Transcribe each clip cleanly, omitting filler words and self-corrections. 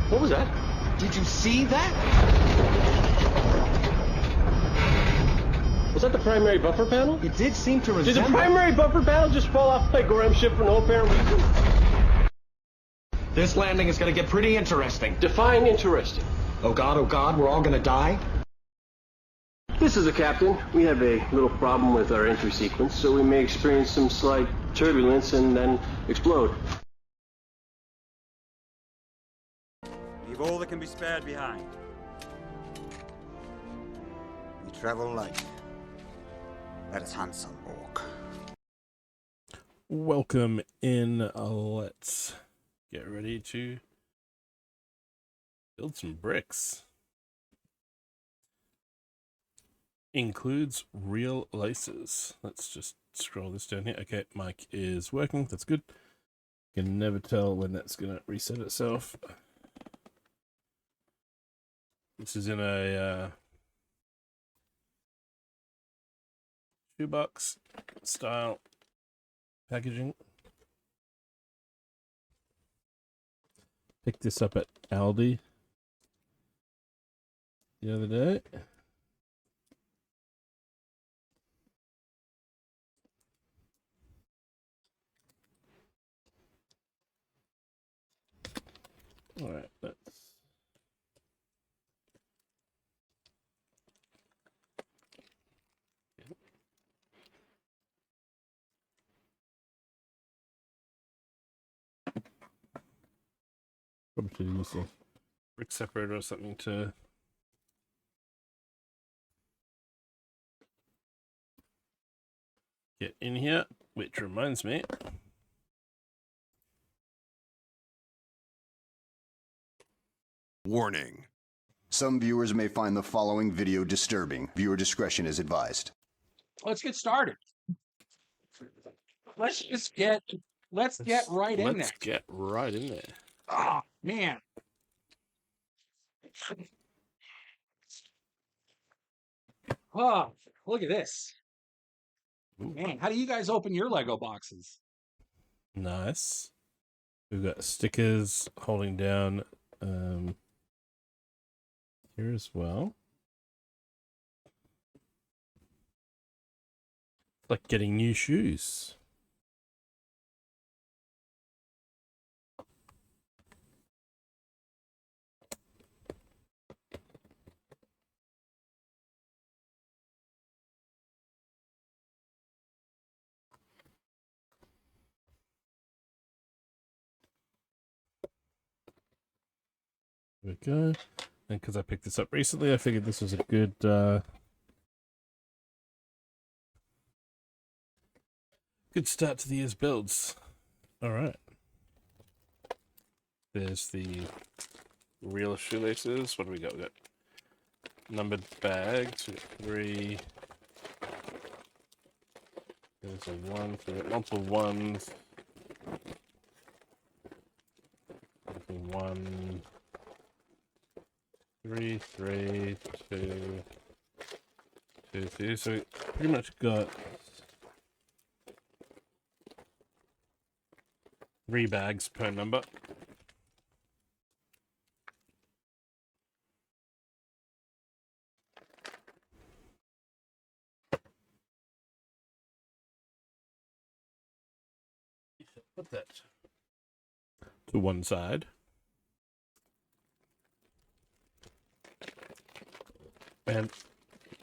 What was that? Did you see that? Was that the primary buffer panel? It did seem to Did resemble... the primary buffer panel just fall off my Gorham ship for no apparent reason? This landing is going to get pretty interesting. Define interesting. Oh God, we're all going to die? This is the captain. We have a little problem with our entry sequence, so we may experience some slight turbulence and then explode. Leave all that can be spared behind. We travel light. Let us handsome walk. Welcome in. Let's get ready to build some bricks. Includes real laces. Let's just scroll this down here. Okay, mic is working. That's good. Can never tell when that's gonna reset itself. This is in a shoebox style packaging. Picked this up at Aldi the other day. All right, let's probably should use a brick separator or something to get in here, which reminds me. Warning. Some viewers may find the following video disturbing. Viewer discretion is advised. Let's get started. Let's get right in there. Let's get right in there. Oh, man. Oh, look at this. Ooh. Man, how do you guys open your Lego boxes? Nice. We've got stickers holding down here as well. Like getting new shoes. There we go. And because I picked this up recently, I figured this was a good good start to the year's builds. All right. There's the real shoelaces. What do we got? We got numbered bags. We got 3. There's a 1. So we got multiple ones. Multiple 1. 3, 3, 2, 2, 2. So we pretty much got 3 bags per number. Put that to one side. And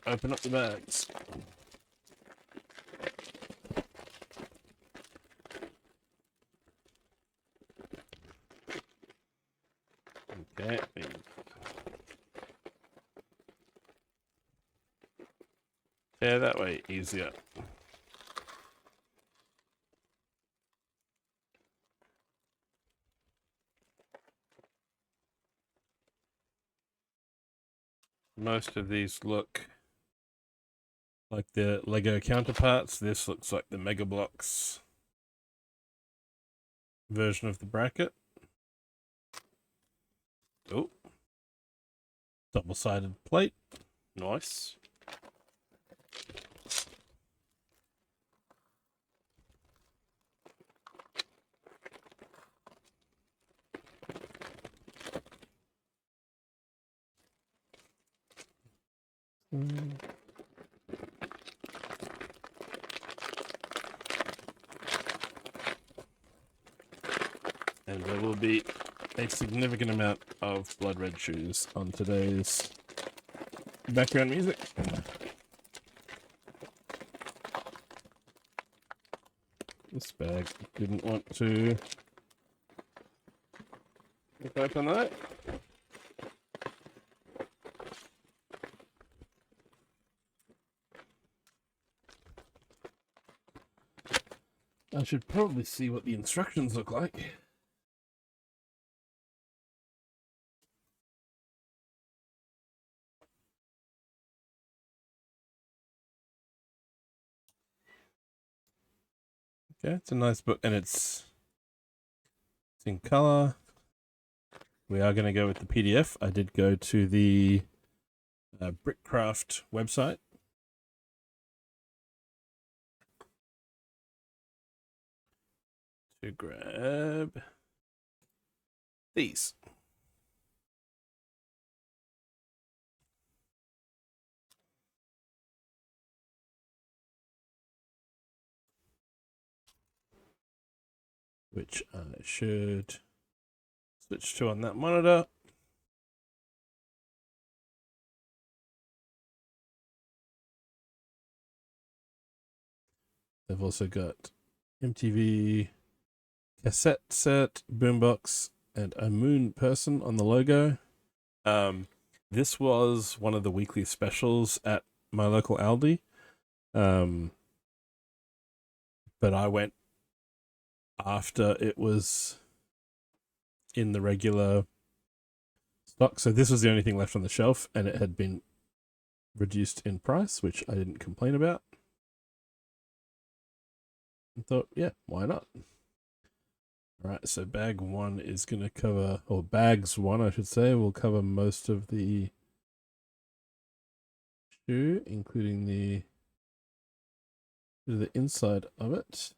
open up the bags. Okay. Yeah, that way easier. Most of these look like the Lego counterparts. This looks like the Mega Bloks version of the bracket. Oh, double-sided plate. Nice. And there will be a significant amount of blood red shoes on today's background music. This bag didn't want to open that. I should probably see what the instructions look like. Okay, it's a nice book, and it's in color. We are going to go with the PDF. I did go to the Brickcraft website. To grab these. Which I should switch to on that monitor. They've also got MTV cassette set, boombox, and a moon person on the logo. This was one of the weekly specials at my local Aldi. But I went after it was in the regular stock. So this was the only thing left on the shelf, and it had been reduced in price, which I didn't complain about. I thought, yeah, why not? All right, so bag one is going to cover, or bags one, I should say, will cover most of the shoe, including the inside of it.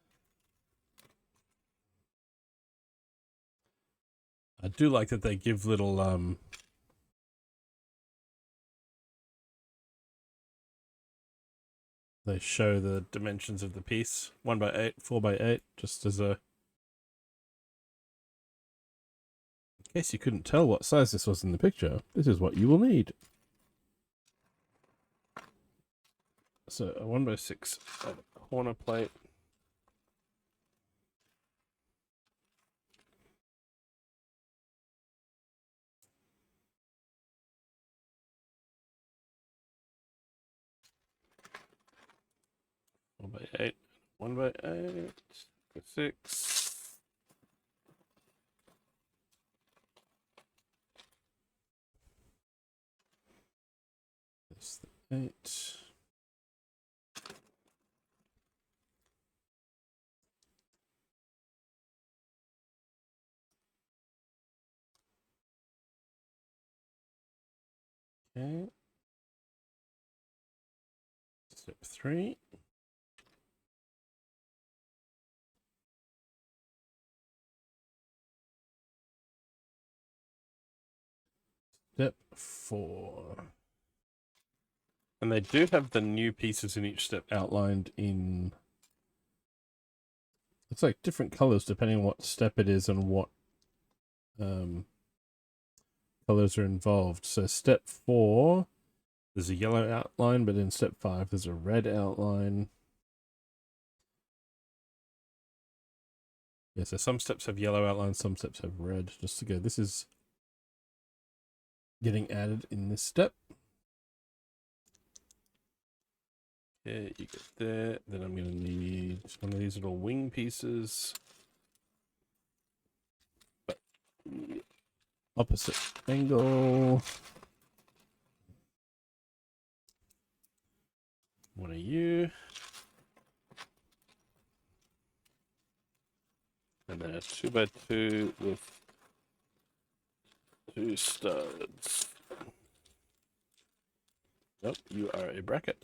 I do like that they give little they show the dimensions of the piece, 1x8, 4x8, just as a in case you couldn't tell what size this was in the picture, this is what you will need. So a 1x6 corner plate. One by 8, 1x8, 6. That's the 8. Okay. Step 3. Step 4. And they do have the new pieces in each step outlined in, it's like different colors depending on what step it is and what colors are involved. So step 4, there's a yellow outline, but in step 5, there's a red outline. Yeah, so some steps have yellow outlines, some steps have red. Just to go, this is getting added in this step. Okay, you get there. Then I'm going to need one of these little wing pieces. But the opposite angle. One of you. And then a 2x2 with 2 studs. Nope, you are a bracket.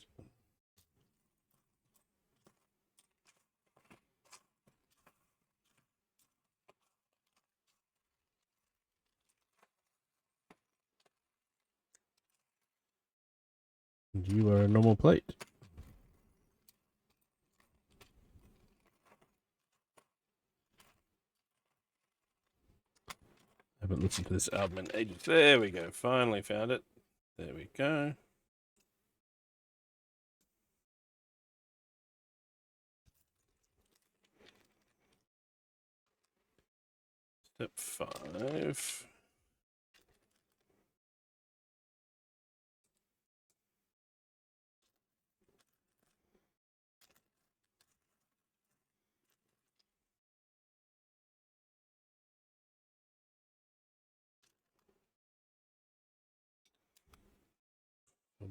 And you are a normal plate. I haven't listened to this album in ages. There we go. Finally found it. There we go. Step 5.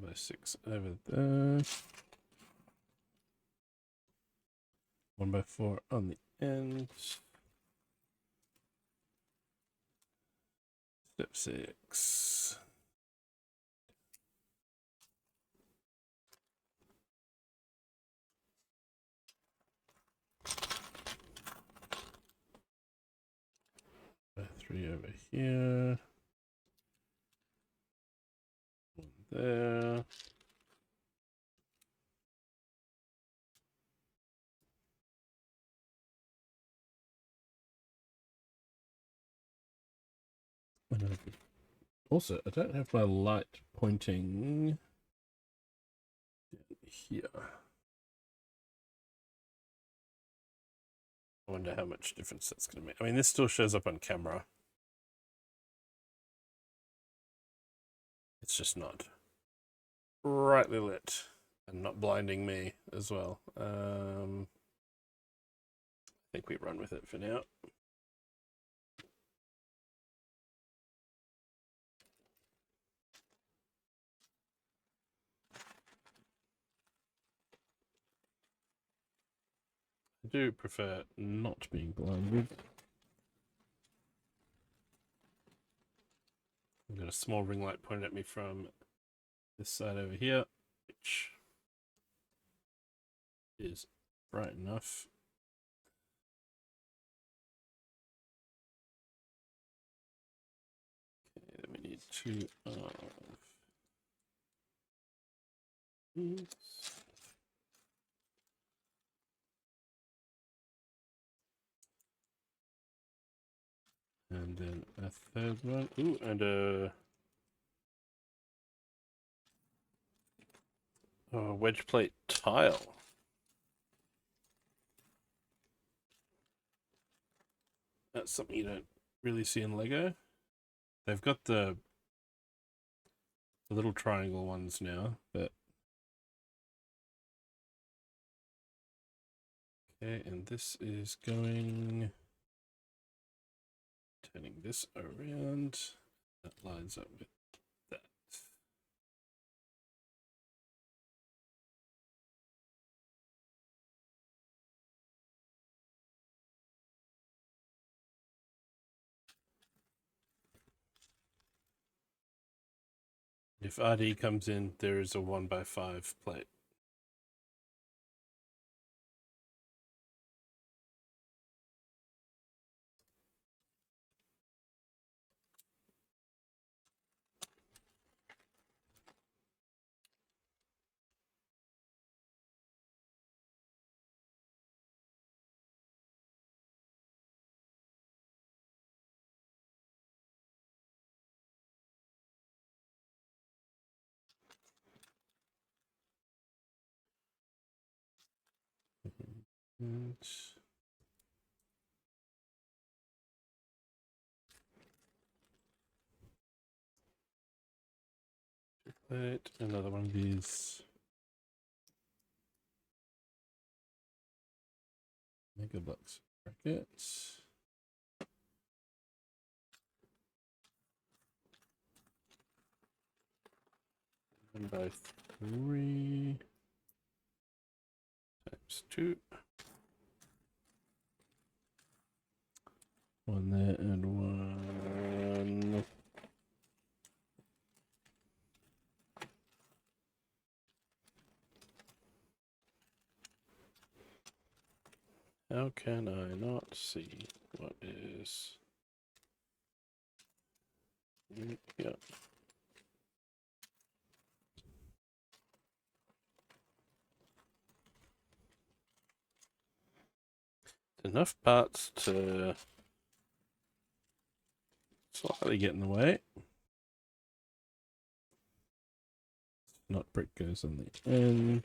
By 6 over there. 1x4 on the end. Step 6. By 3 over here. 1 there. And also, I don't have my light pointing here. I wonder how much difference that's going to make. I mean, this still shows up on camera. It's just not brightly lit and not blinding me as well. I think we run with it for now. I do prefer not being blinded. I've got a small ring light pointed at me from this side over here, which is bright enough. Okay, then we need 2 of these. And then a third one. Ooh, and a wedge plate tile. That's something you don't really see in Lego. They've got the little triangle ones now, but okay, and this is going, turning this around. That lines up with that. If RD comes in, there is a 1x5 plate. And plate, another one of these Mega Bucks brackets. And by 3 times 2. 1 there and 1. How can I not see what is here? Enough parts to slightly get in the way. Not brick goes on the end.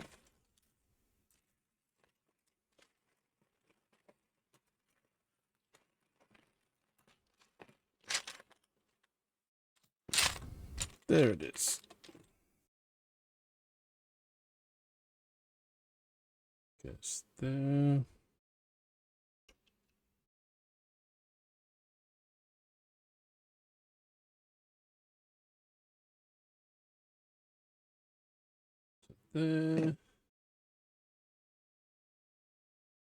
There it is. Goes there. There.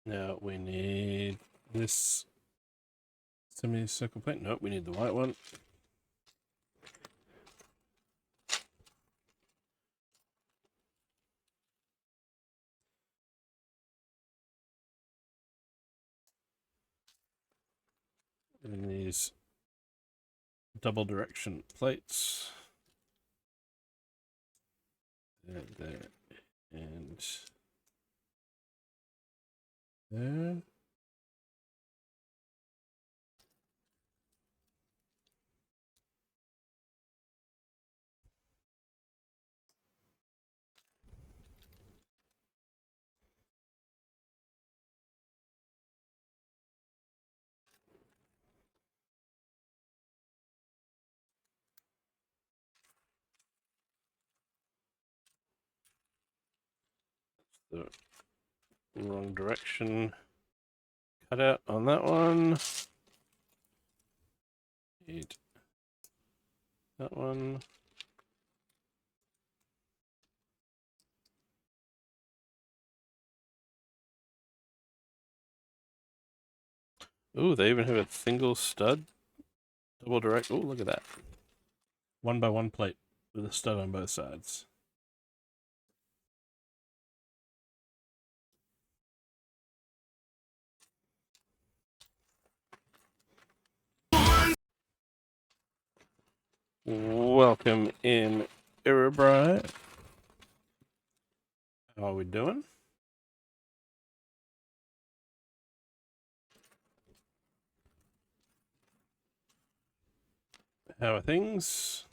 Now we need this semicircle plate. Nope, we need the white one. And these double direction plates. There, and there. The wrong direction cut out on that one. Need that one. Ooh, they even have a single stud. Double direct. Ooh, look at that. 1x1 plate with a stud on both sides. Welcome in, Irabri. How are we doing? How are things?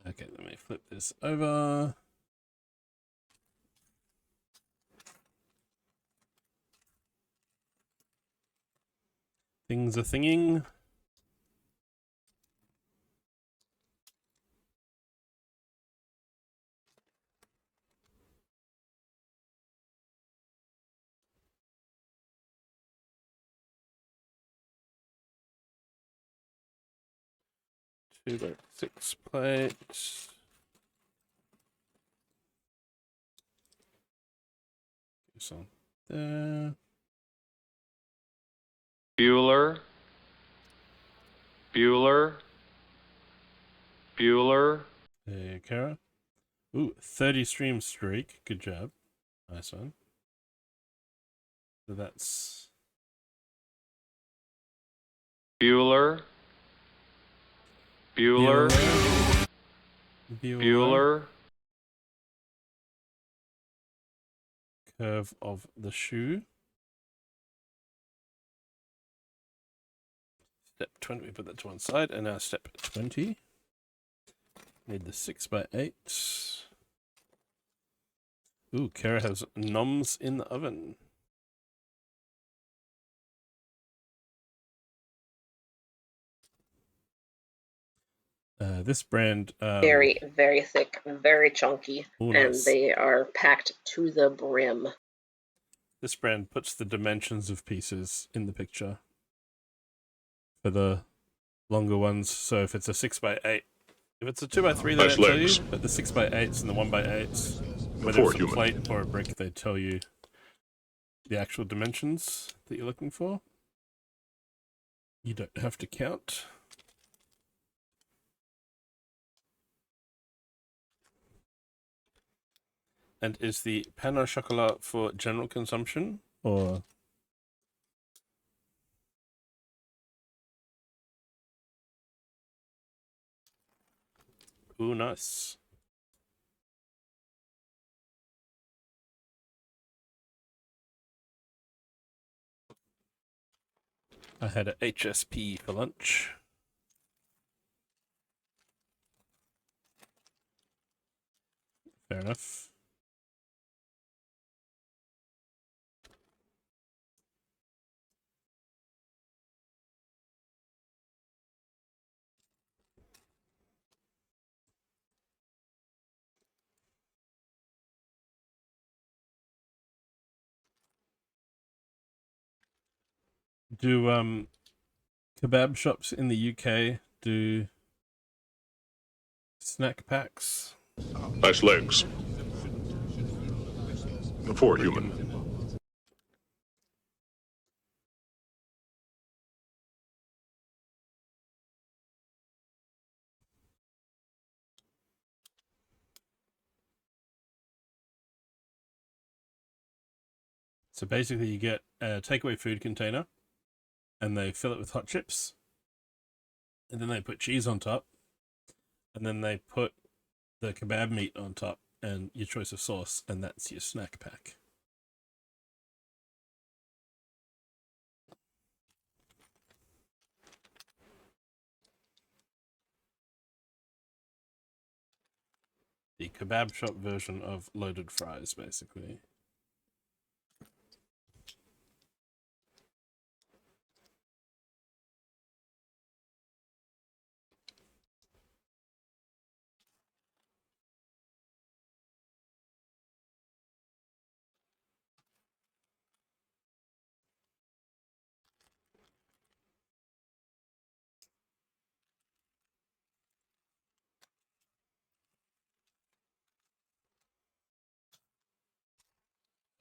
Okay, let me flip this over. Things are thinging. Two by 6 plates. So there. Bueller. There, Kara. Ooh, 30 stream streak. Good job. Nice one. So that's Bueller. Curve of the shoe. Step 20, we put that to one side, and now step 20. Need the 6x8. Ooh, Kara has noms in the oven. This brand... very, very thick, very chunky, ooh, and nice. they are packed to the brim. This brand puts the dimensions of pieces in the picture for the longer ones. So if it's a 6x8, if it's a 2x3, they don't tell you, but the 6x8s and the 1x8s, whether it's a plate or a brick, they tell you the actual dimensions that you're looking for. You don't have to count. And is the pain au chocolat for general consumption, or Ooh, nice. I had a HSP for lunch. Fair enough. Do kebab shops in the UK do snack packs? Nice legs. For a human. So basically you get a takeaway food container and they fill it with hot chips and then they put cheese on top and then they put the kebab meat on top and your choice of sauce, and that's your snack pack. The kebab shop version of loaded fries, basically.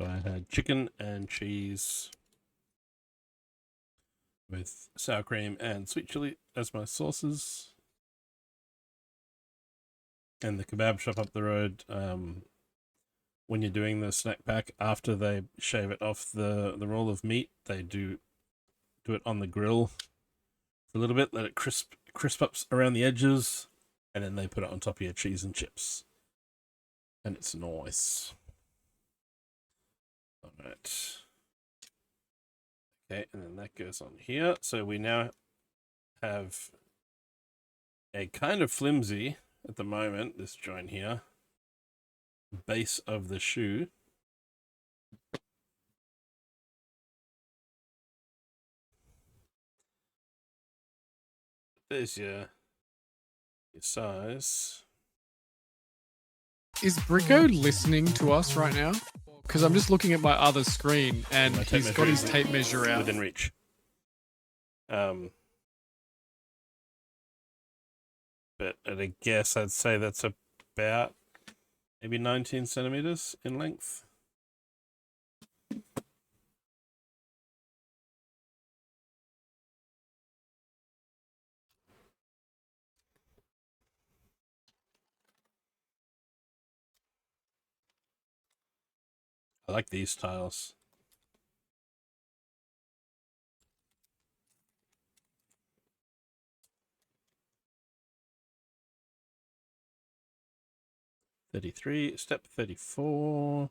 So I had chicken and cheese with sour cream and sweet chili as my sauces. And the kebab shop up the road, when you're doing the snack pack, after they shave it off the roll of meat, they do it on the grill for a little bit, let it crisp up around the edges, and then they put it on top of your cheese and chips. And it's nice. Alright. Okay, and then that goes on here. So we now have a kind of flimsy, at the moment, this joint here, base of the shoe. There's your size. Is Bricko listening to us right now? Because I'm just looking at my other screen and he's got his tape measure out. Within reach. But at a guess, I'd say that's about maybe 19 centimeters in length. I like these tiles. Step 34.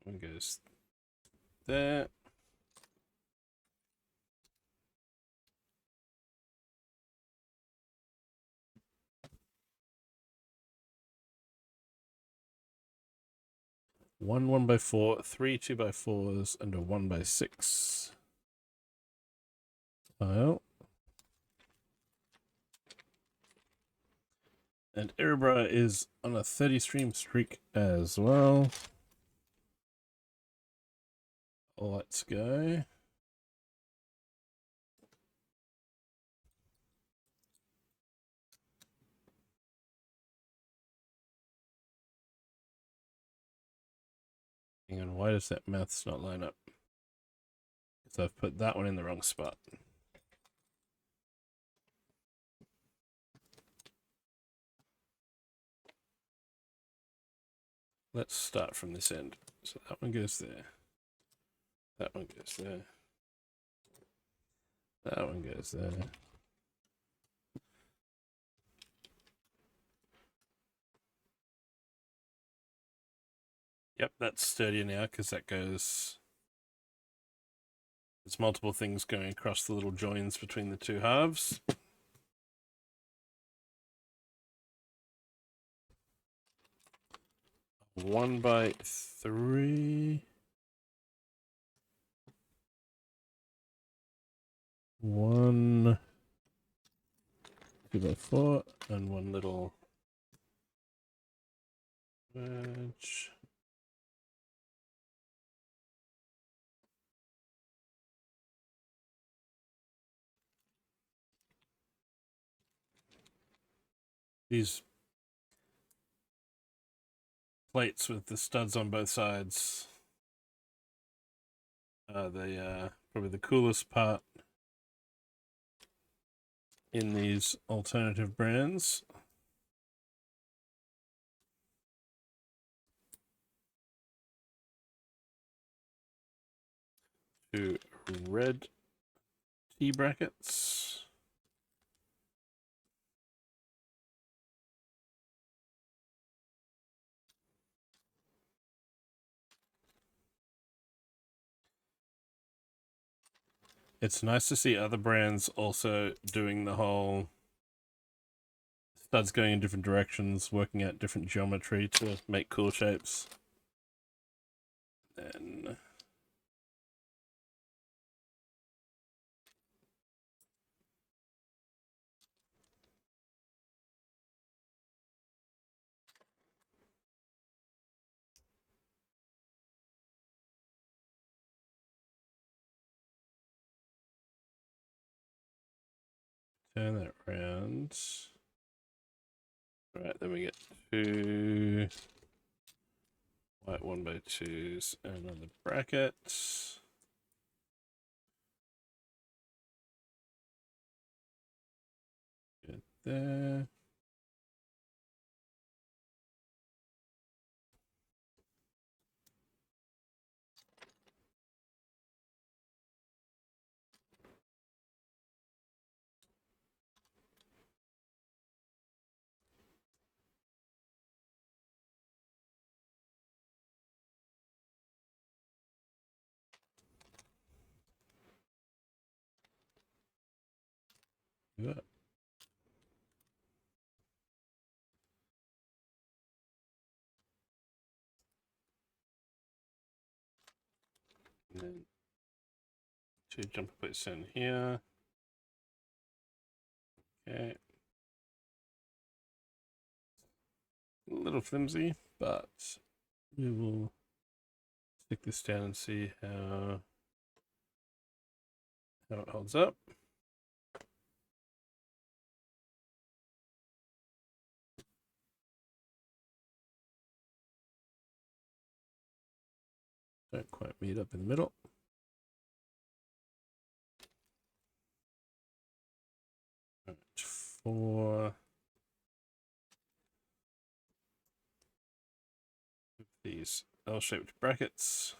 One goes there. One 1x4, 3 2x4s, and a 1x6 tile. And Erebra is on a 30 stream streak as well. Let's go. Hang on, why does that maths not line up? Because I've put that one in the wrong spot. Let's start from this end. So that one goes there. That one goes there. That one goes there. Yep, that's sturdier now because that goes... There's multiple things going across the little joins between the two halves. 1x3. 1 2x4 and one little wedge. These plates with the studs on both sides are probably the coolest part in these alternative brands. Two red T-brackets. It's nice to see other brands also doing the whole studs going in different directions, working out different geometry to make cool shapes. Then turn that around. Right, then we get two white 1x2s and another bracket. Get there. Yeah. And then two jumper plates in here. Okay. A little flimsy, but we will stick this down and see how it holds up. Don't quite meet up in the middle. Right, 4 of these L-shaped brackets.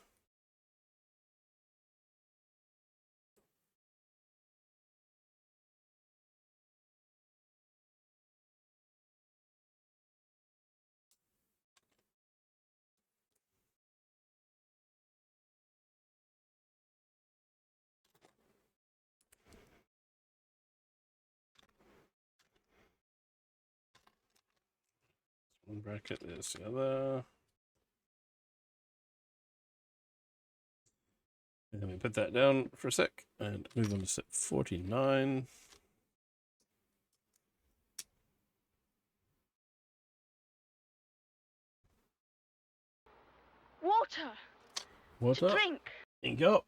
One bracket, there's the other. And then we put that down for a sec and move on to set 49. Water. To drink. There you go.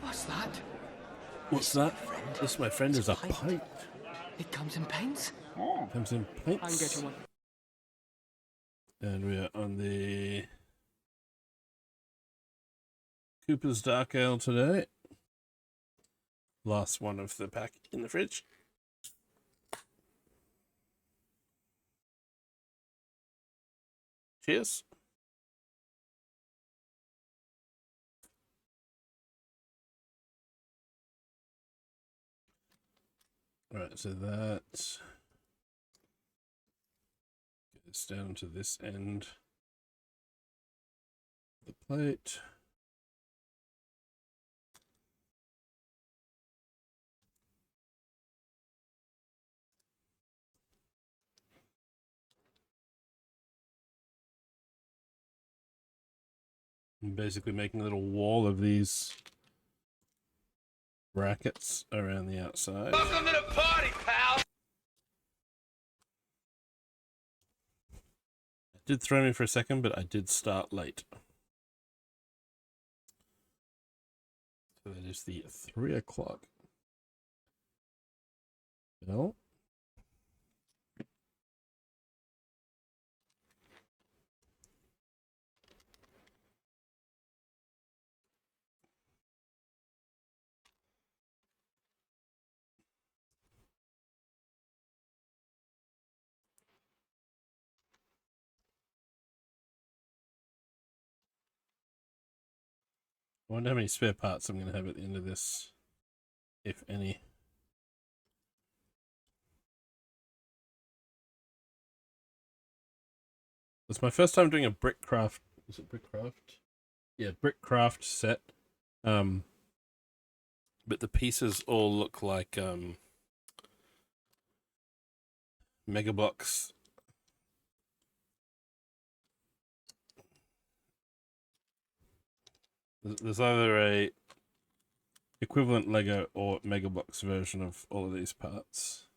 What's that? What's that? This, my friend, is a pint. It comes in pints? Comes in pints. I'm getting one. And we are on the Cooper's Dark Ale today. Last one of the pack in the fridge. Cheers. Right, so that goes down to this end of the plate. I'm basically making a little wall of these brackets around the outside. Welcome to the party, pal! It did throw me for a second, but I did start late. So that is the 3 o'clock bell. I wonder how many spare parts I'm going to have at the end of this, if any. It's my first time doing a Brickcraft. Is it Brickcraft? Yeah, Brickcraft set. But the pieces all look like Mega Bloks. There's either a equivalent Lego or Mega Bloks version of all of these parts.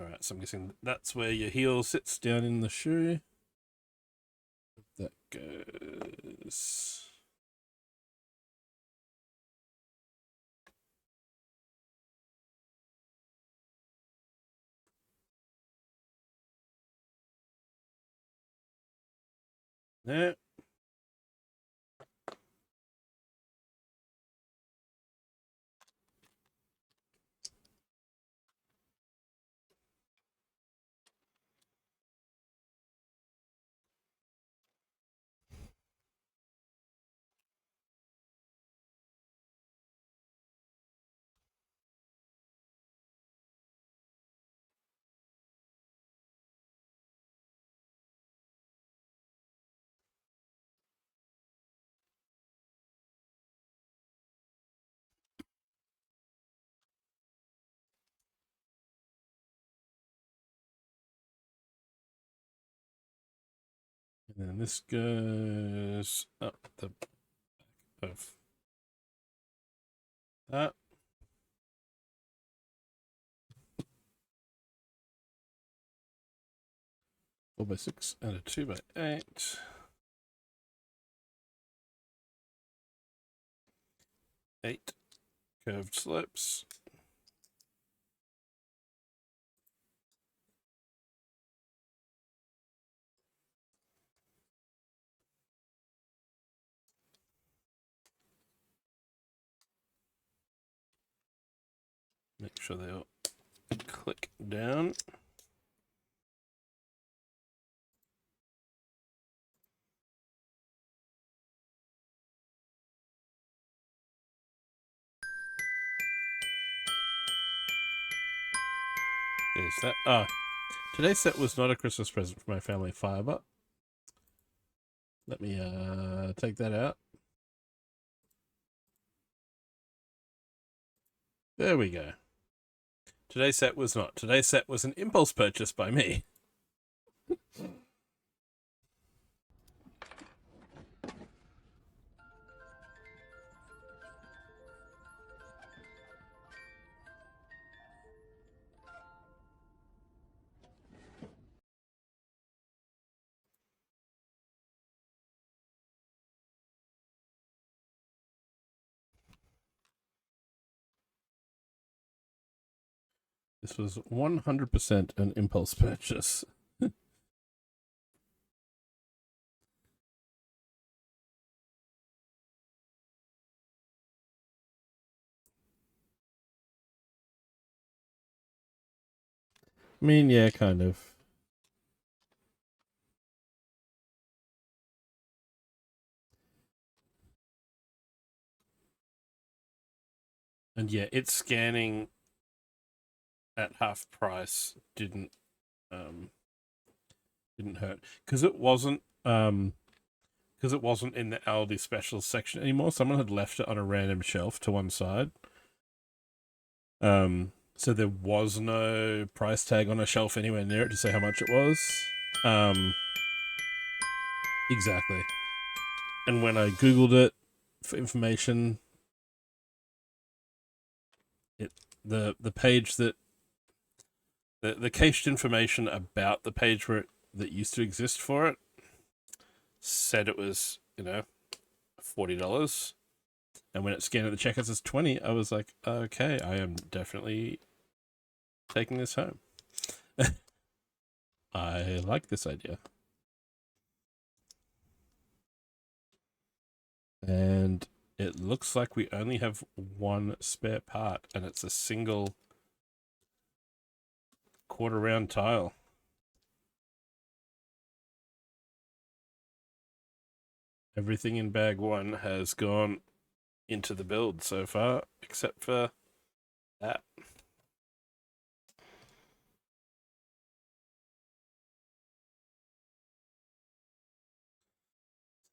Alright, so I'm guessing that's where your heel sits down in the shoe. That goes... there. And then this goes up the back of that. Four by 6 and a 2 by 8. Eight curved slopes. Make sure they all click down. There's that. Ah, today's set was not a Christmas present for my family fiber. Let me take that out. There we go. Today's set was not. Today's set was an impulse purchase by me. This was 100% an impulse purchase. I mean, yeah, kind of. And yeah, it's scanning at half price didn't hurt because it wasn't in the Aldi specials section anymore. Someone had left it on a random shelf to one side. So there was no price tag on a shelf anywhere near it to say how much it was. Exactly. And when I Googled it for information, the page that the cached information about the page that used to exist for it said it was, $40. And when it scanned at the checkout as 20, I was like, okay, I am definitely taking this home. I like this idea. And it looks like we only have one spare part, and it's a single quarter round tile. Everything in bag one has gone into the build so far, except for that.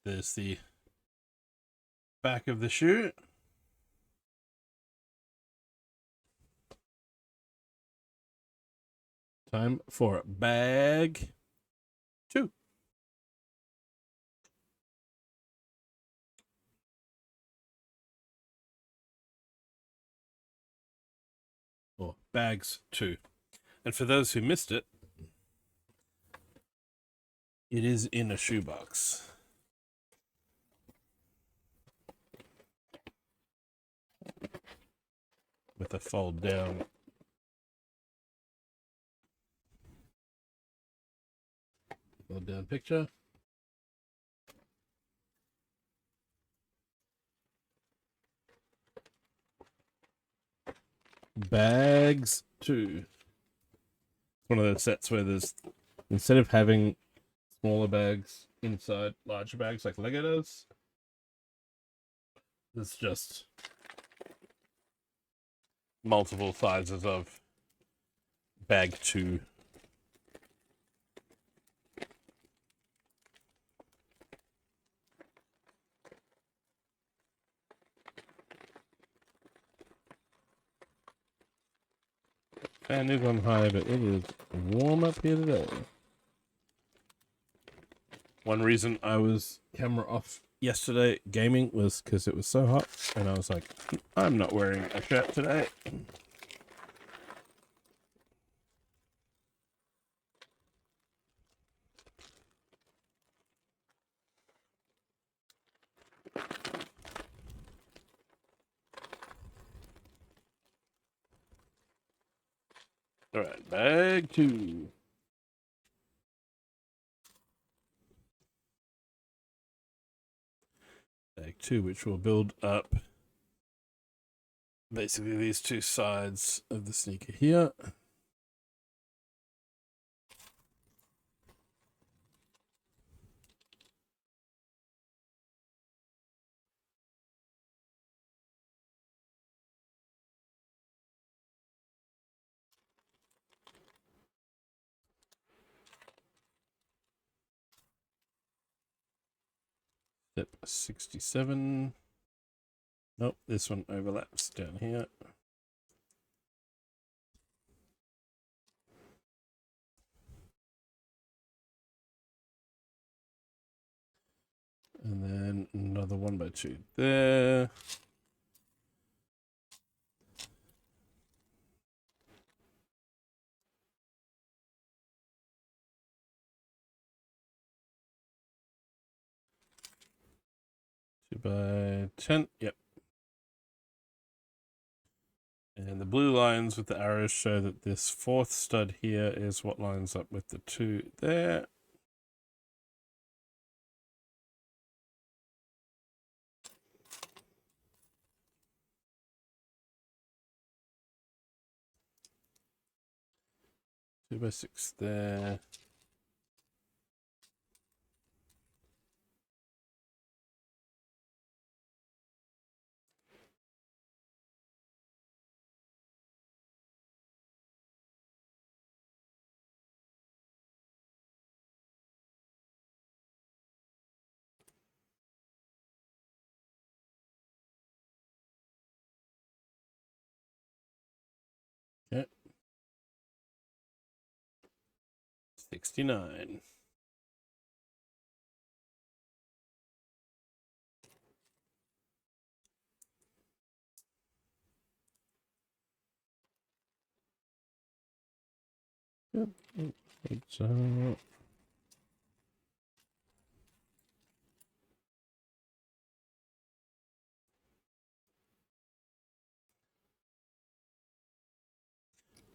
There's the back of the shoe. Time for bag 2. Or bags 2. And for those who missed it, it is in a shoebox. With a fold down picture. Bags 2. It's one of those sets where there's, instead of having smaller bags inside larger bags like Lego does, there's just multiple sizes of bag 2. Fan is on high, but it is warm up here today. One reason I was camera off yesterday gaming was because it was so hot, and I was like, I'm not wearing a shirt today. All right, bag 2. Bag 2, which will build up basically these two sides of the sneaker here. Step 67. Nope, this one overlaps down here. And then another 1x2 there. By 10, yep. And the blue lines with the arrows show that this fourth stud here is what lines up with the two there. Two by six there. Okay. 69. Yep. It's,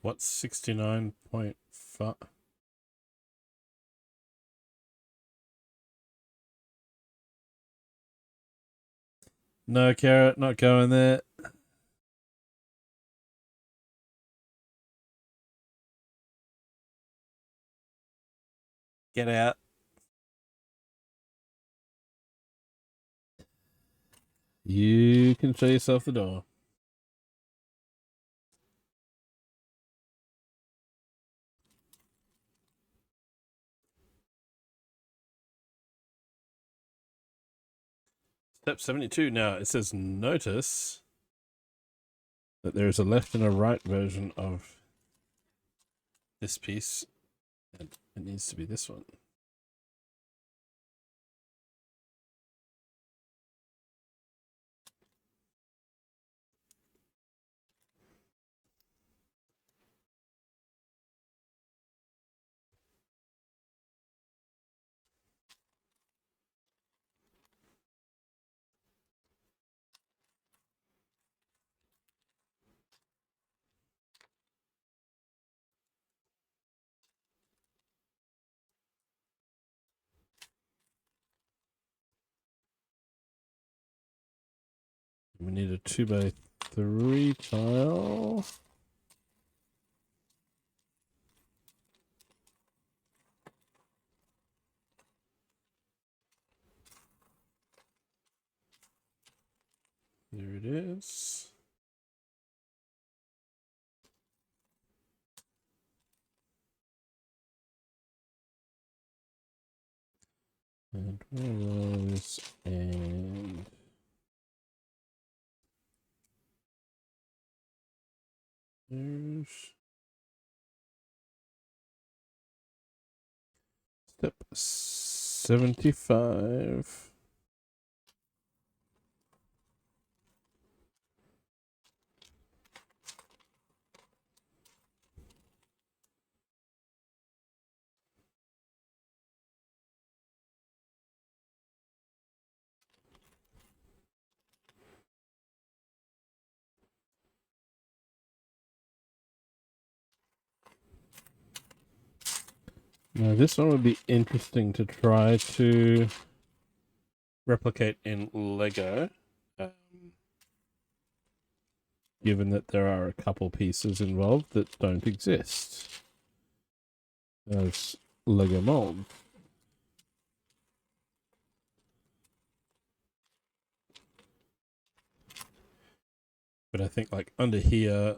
what's 69.5? No, Carrot, not going there. Get out. You can show yourself the door. Step 72. Now, it says notice that there is a left and a right version of this piece, and it needs to be this one. We need a 2x3 tile. There it is. And one of those, and there's step 75. Now this one would be interesting to try to replicate in Lego, given that there are a couple pieces involved that don't exist as Lego mold. But I think like under here,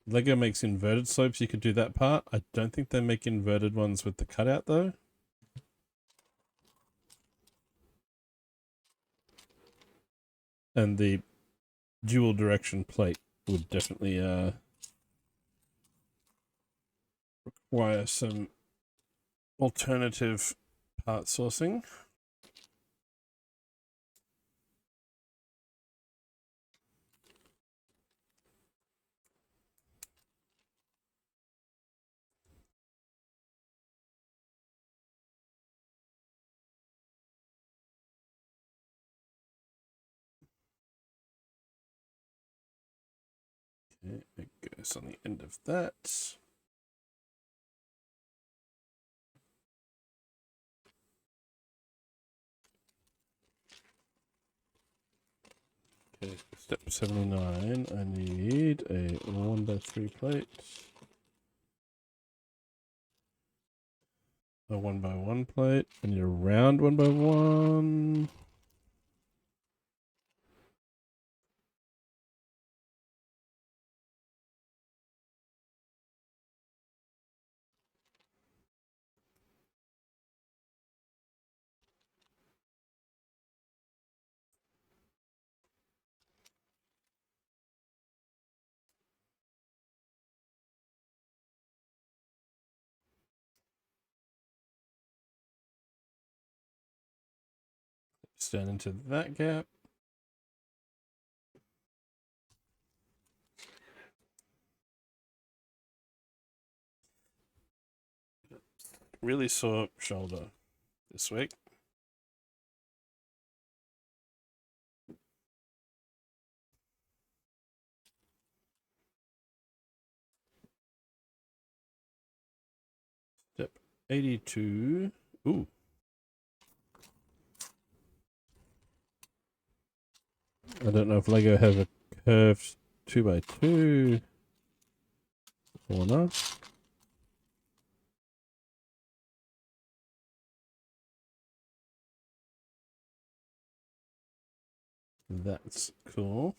Lego makes inverted slopes. You could do that part. I don't think they make inverted ones with the cutout though. And the dual direction plate would definitely require some alternative part sourcing. Okay, it goes on the end of that. Okay, step 79. I need a 1x3 plate. A 1x1 plate. I need a round 1x1. Stand into that gap. Really sore shoulder this week. Step 82. Ooh. I don't know if Lego has a curved 2x2 or not. That's cool.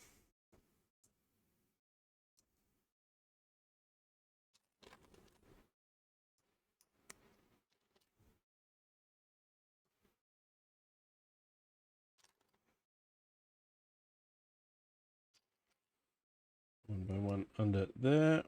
One by one under there.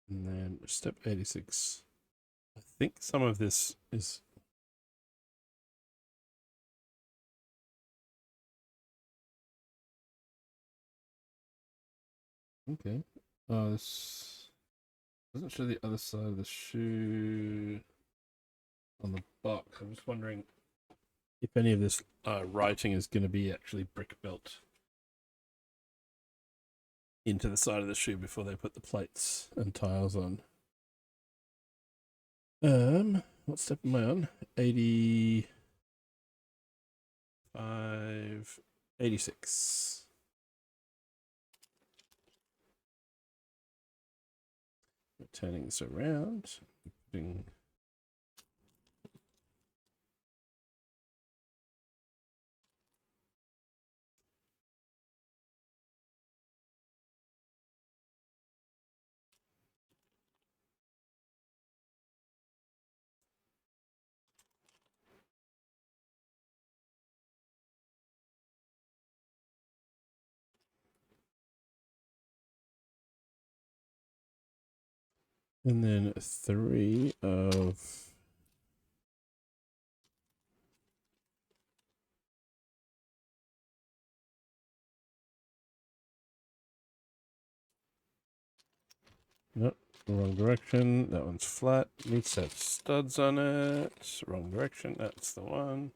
And then step 86. I think some of this is... Okay. This doesn't show the other side of the shoe on the box. I'm just wondering if any of this writing is going to be actually brick built into the side of the shoe before they put the plates and tiles on. What step am I on? 85, 86. We're turning this around, putting and then 3 of nope, wrong direction. That one's flat. Needs to have studs on it. Wrong direction. That's the one.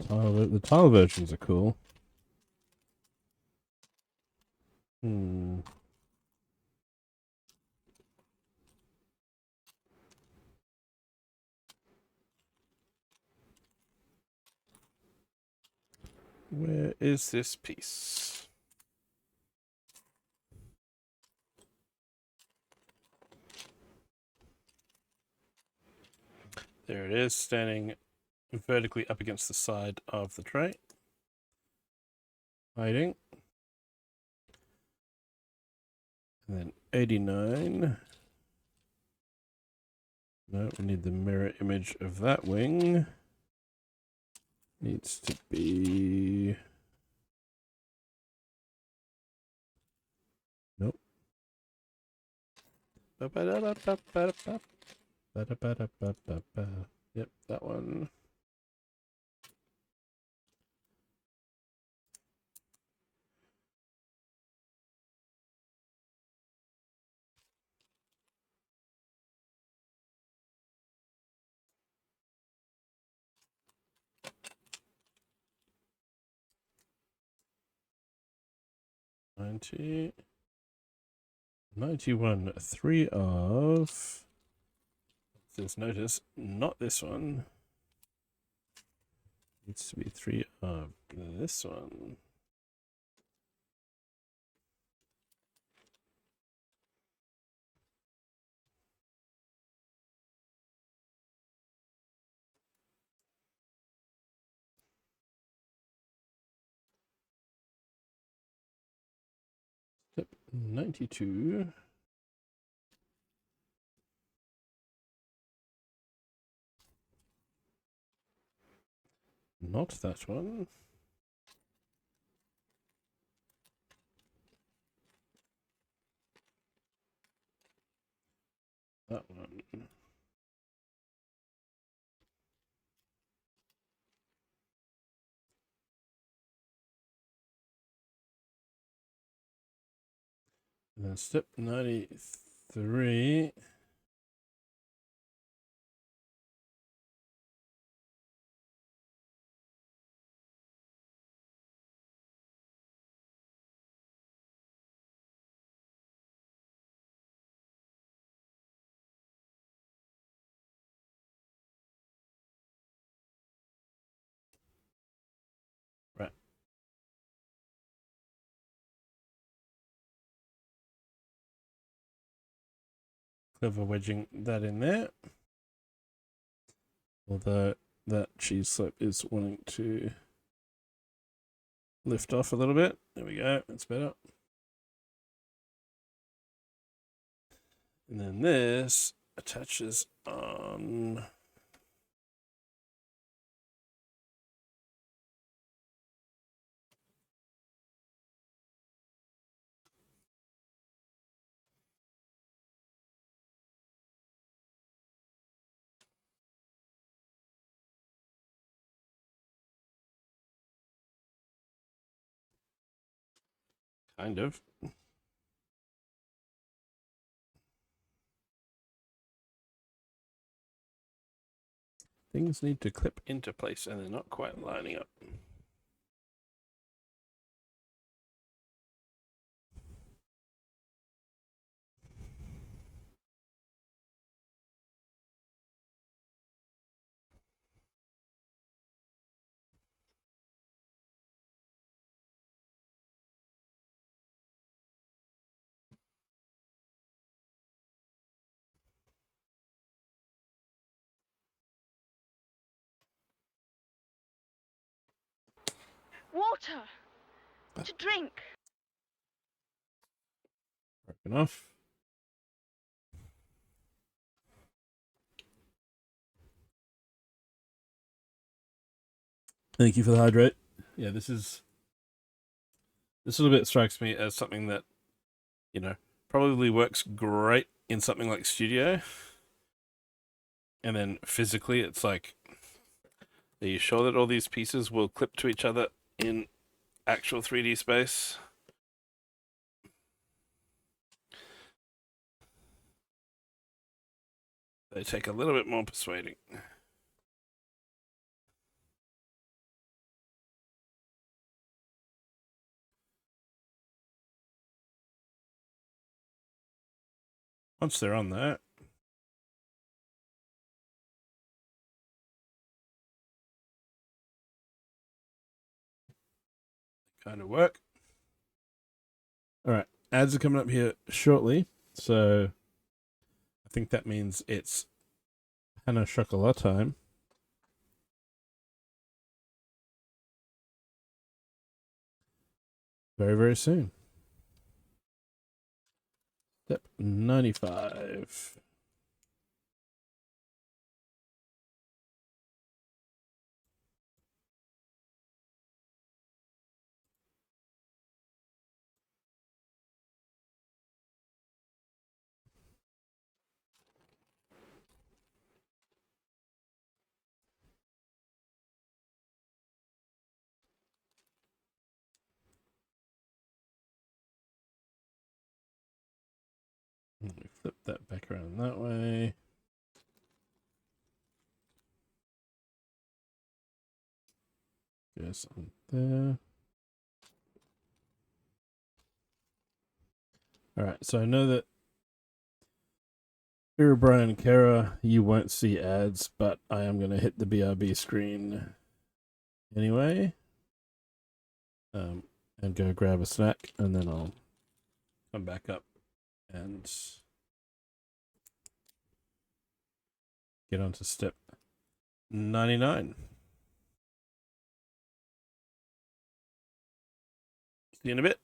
The tile versions are cool. Where is this piece? There it is, standing vertically up against the side of the tray. Hiding. And then 89. No, we need the mirror image of that wing. Needs to be... Nope. Yep, that one. $90. 91. 3 of... Says notice, not this one. Needs to be 3 of this one. Step 92. Not that one. That one. And then step 93. Right. Clever wedging that in there. Although that cheese slope is wanting to lift off a little bit. There we go. That's better. And then this attaches on. Kind of. Things need to clip into place and they're not quite lining up. Water to drink. Broken off. Thank you for the hydrate. Yeah, this little bit strikes me as something that, you know, probably works great in something like Studio. And then physically, it's like, are you sure that all these pieces will clip to each other in actual 3D space? They take a little bit more persuading. Once they're on that, kind of work. All right, ads are coming up here shortly, so I think that means it's Hana Chocolat time. Very, very soon. Step 95. Let me flip that back around that way. Yes, on there. Alright, so I know that here, Brian and Kara, you won't see ads, but I am going to hit the BRB screen anyway. And go grab a snack, and then I'll come back up and get on to step 99. See you in a bit.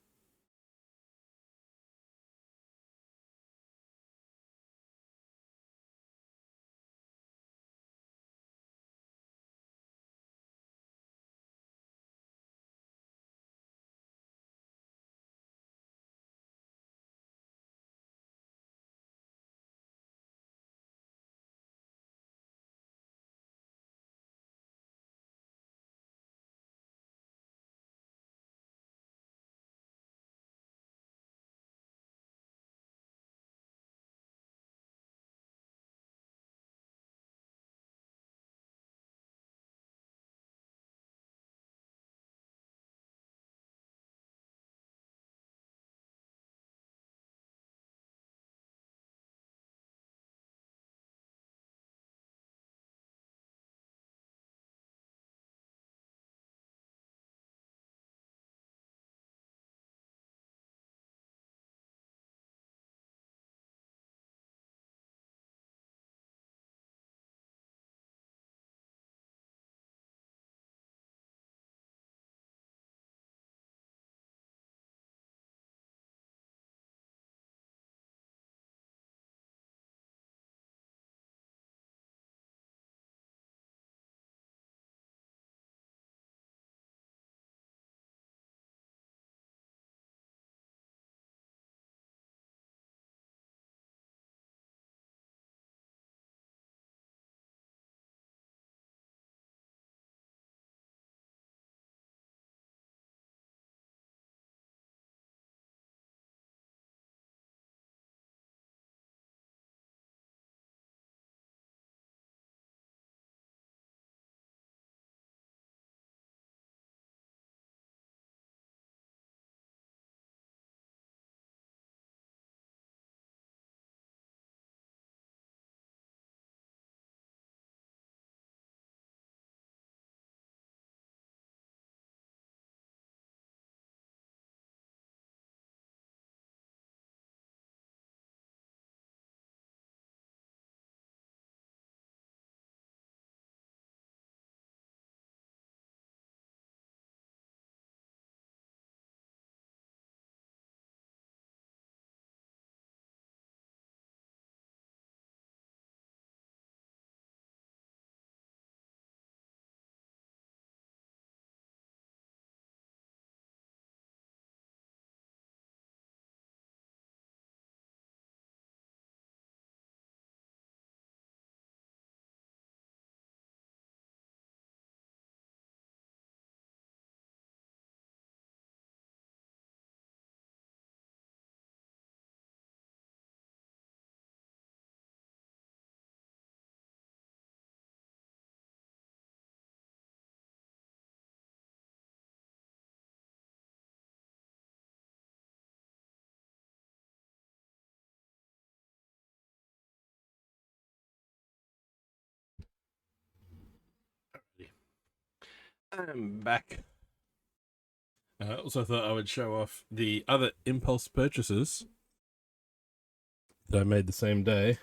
I'm back. I also thought I would show off the other impulse purchases that I made the same day.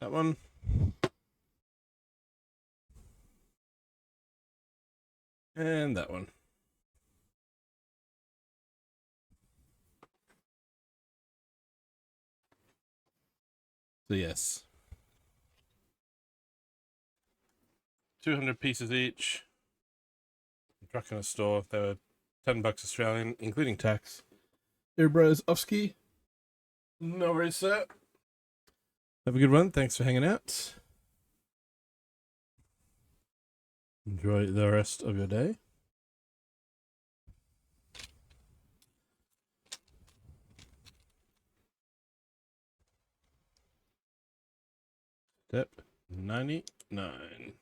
That one. And that one. So yes. 200 pieces each. Truck in a store. They were $10 Australian, including tax. Bros Ofsky. No worries, sir. Have a good one. Thanks for hanging out. Enjoy the rest of your day. Step 99.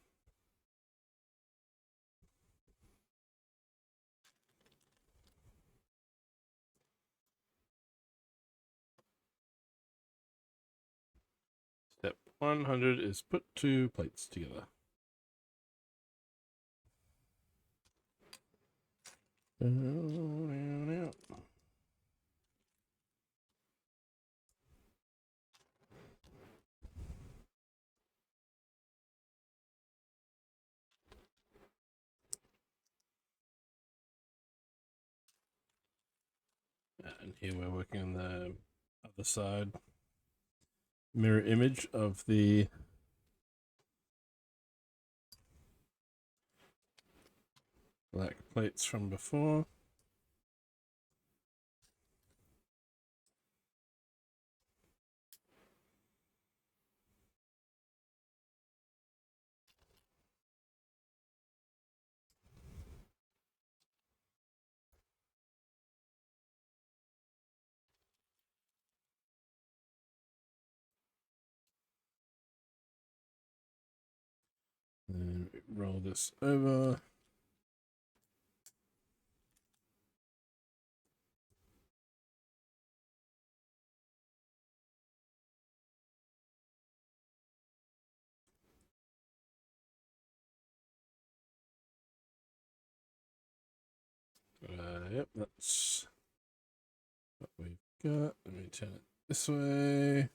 Step 100 is put 2 plates together. And here we're working on the other side. Mirror image of the black plates from before. And roll this over. Yep, that's what we've got. Let me turn it this way.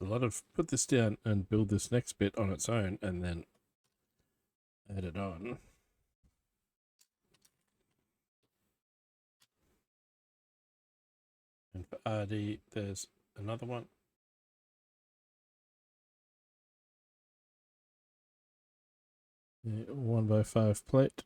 A lot of put this down and build this next bit on its own and then add it on. And for RD, there's another one. A 1x5 plate.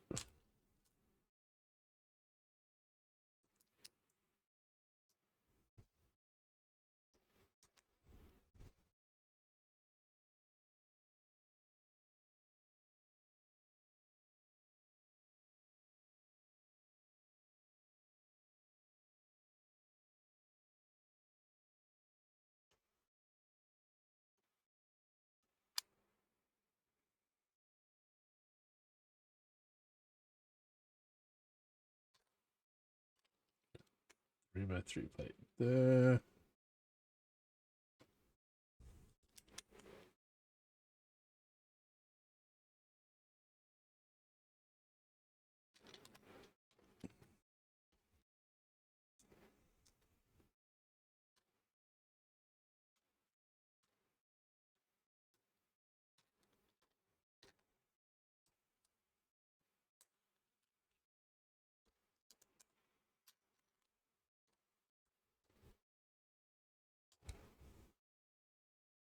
Three by 3 plate there.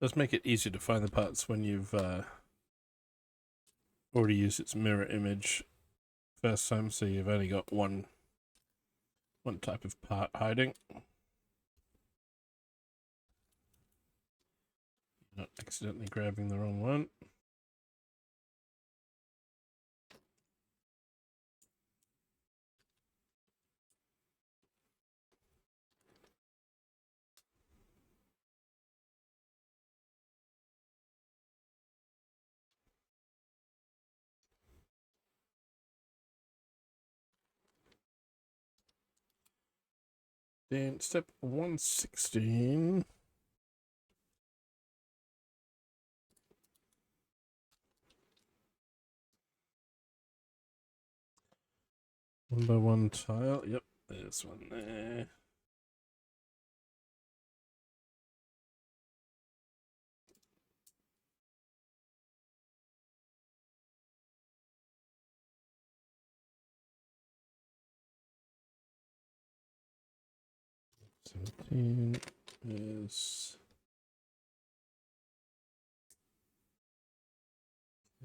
Does make it easier to find the parts when you've already used its mirror image first time, so you've only got one type of part hiding. Not accidentally grabbing the wrong one. Then step 116. One by one tile. Yep, there's one there. Seventeen is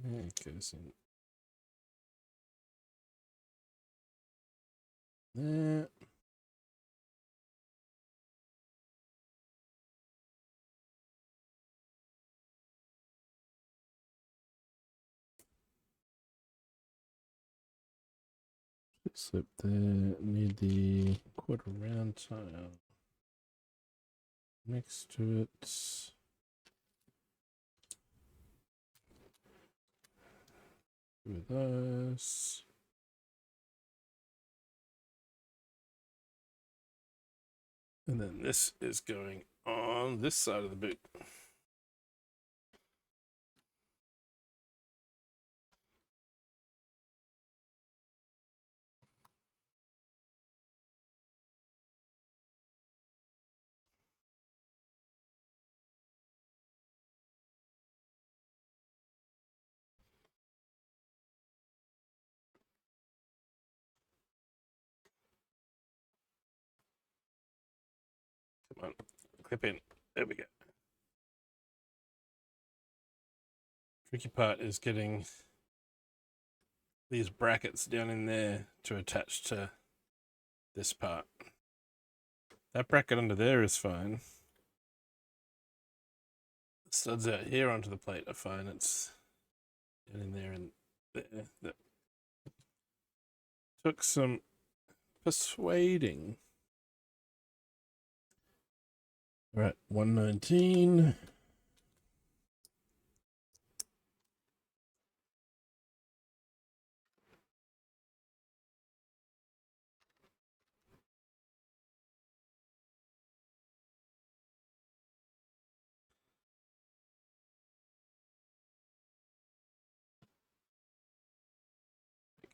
it goes in there. Slip there. Need the quarter round tile next to it. With those. And then this is going on this side of the boot. Come on, clip in. There we go. Tricky part is getting these brackets down in there to attach to this part. That bracket under there is fine. The studs out here onto the plate are fine. It's down in there and there. That took some persuading. All right, 119.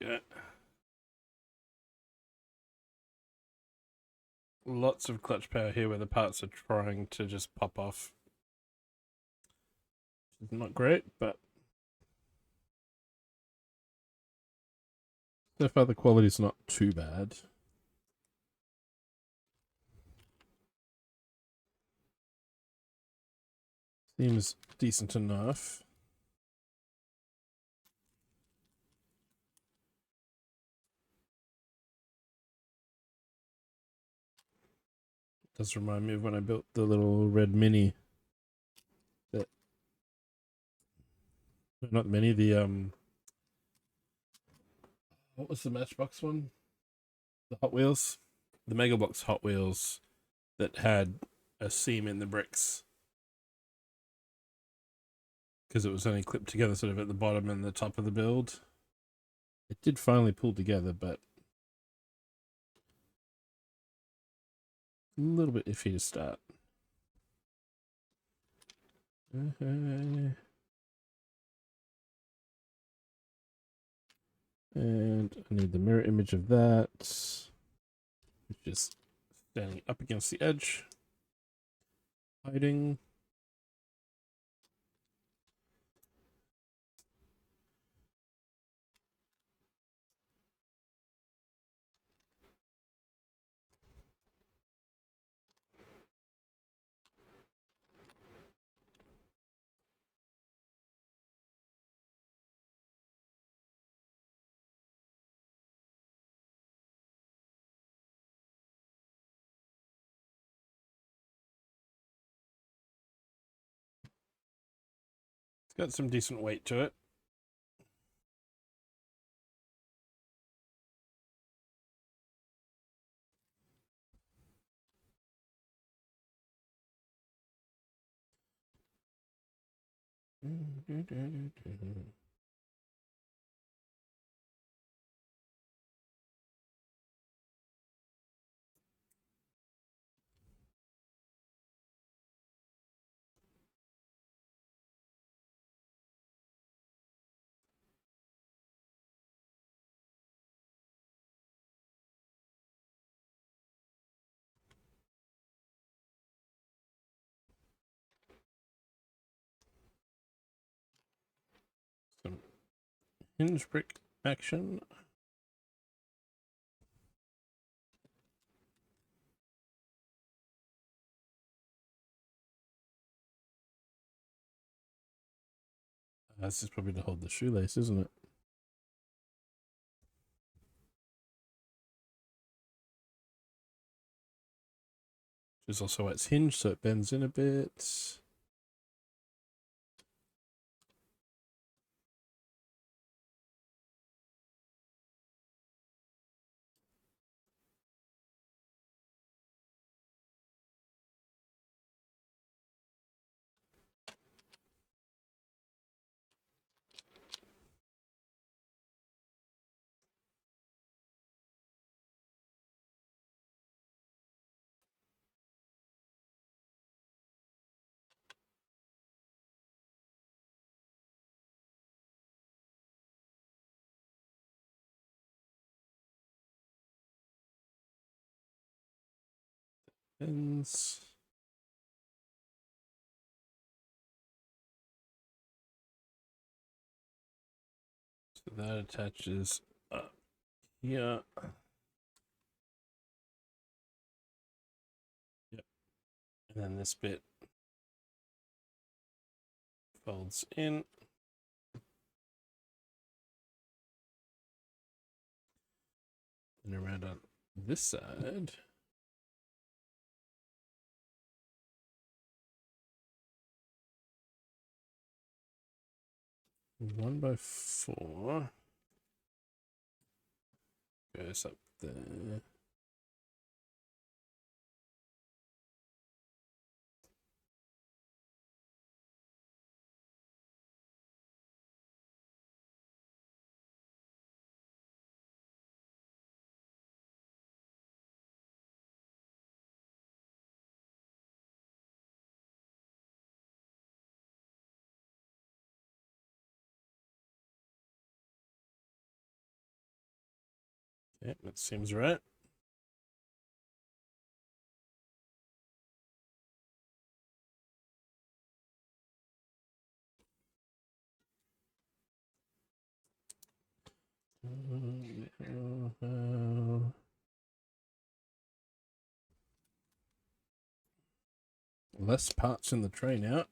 Okay. Lots of clutch power here where the parts are trying to just pop off. It's not great, but so far the quality's not too bad. Seems decent enough. Does remind me of when I built the little red mini. That not mini, the what was the Matchbox one? The Hot Wheels? The Mega Box Hot Wheels that had a seam in the bricks. Because it was only clipped together sort of at the bottom and the top of the build. It did finally pull together, but a little bit iffy to start. And I need the mirror image of that, which is standing up against the edge, hiding. It's got some decent weight to it. hinge brick action. This is probably to hold the shoelace, isn't it? Which is also why it's hinged, so it bends in a bit. Bends. So that attaches up here. Yep. And then this bit folds in. And around on this side. One by 4 goes up there. Okay, that seems right. Less parts in the tray now.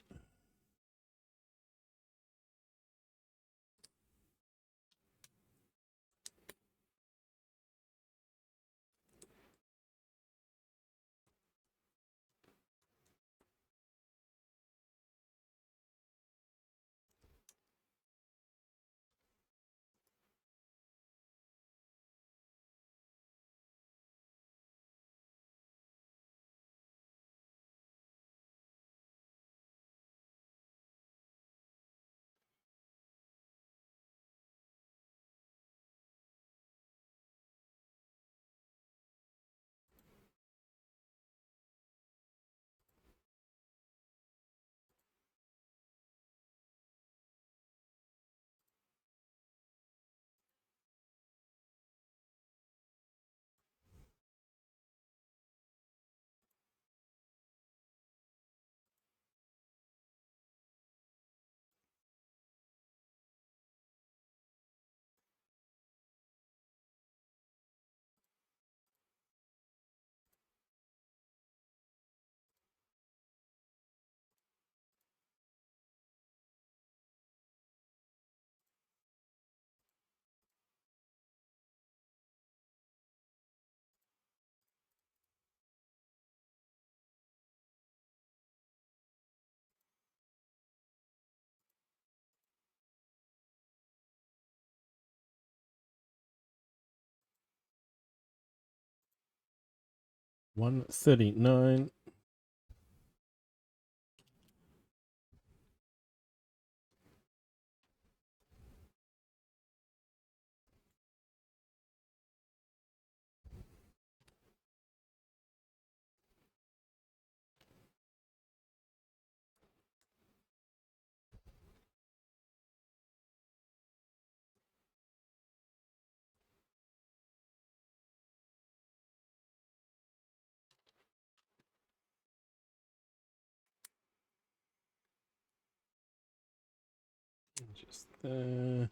$139. Just there.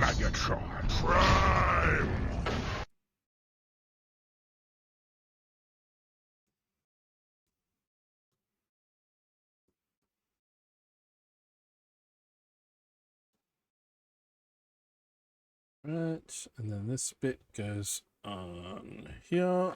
Magnetron Prime! Right, and then this bit goes on here.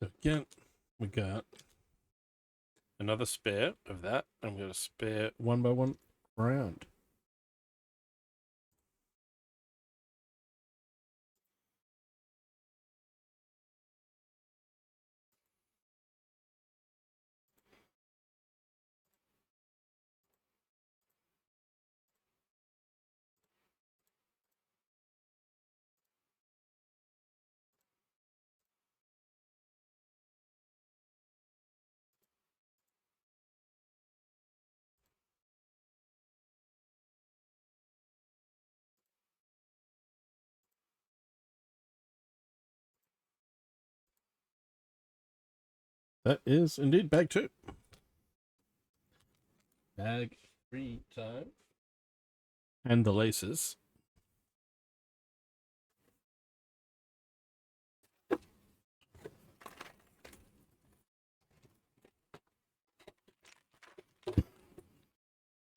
So again, we got another spare of that. I'm going to spare 1x1 round. That is indeed bag 2. Bag 3 time. And the laces.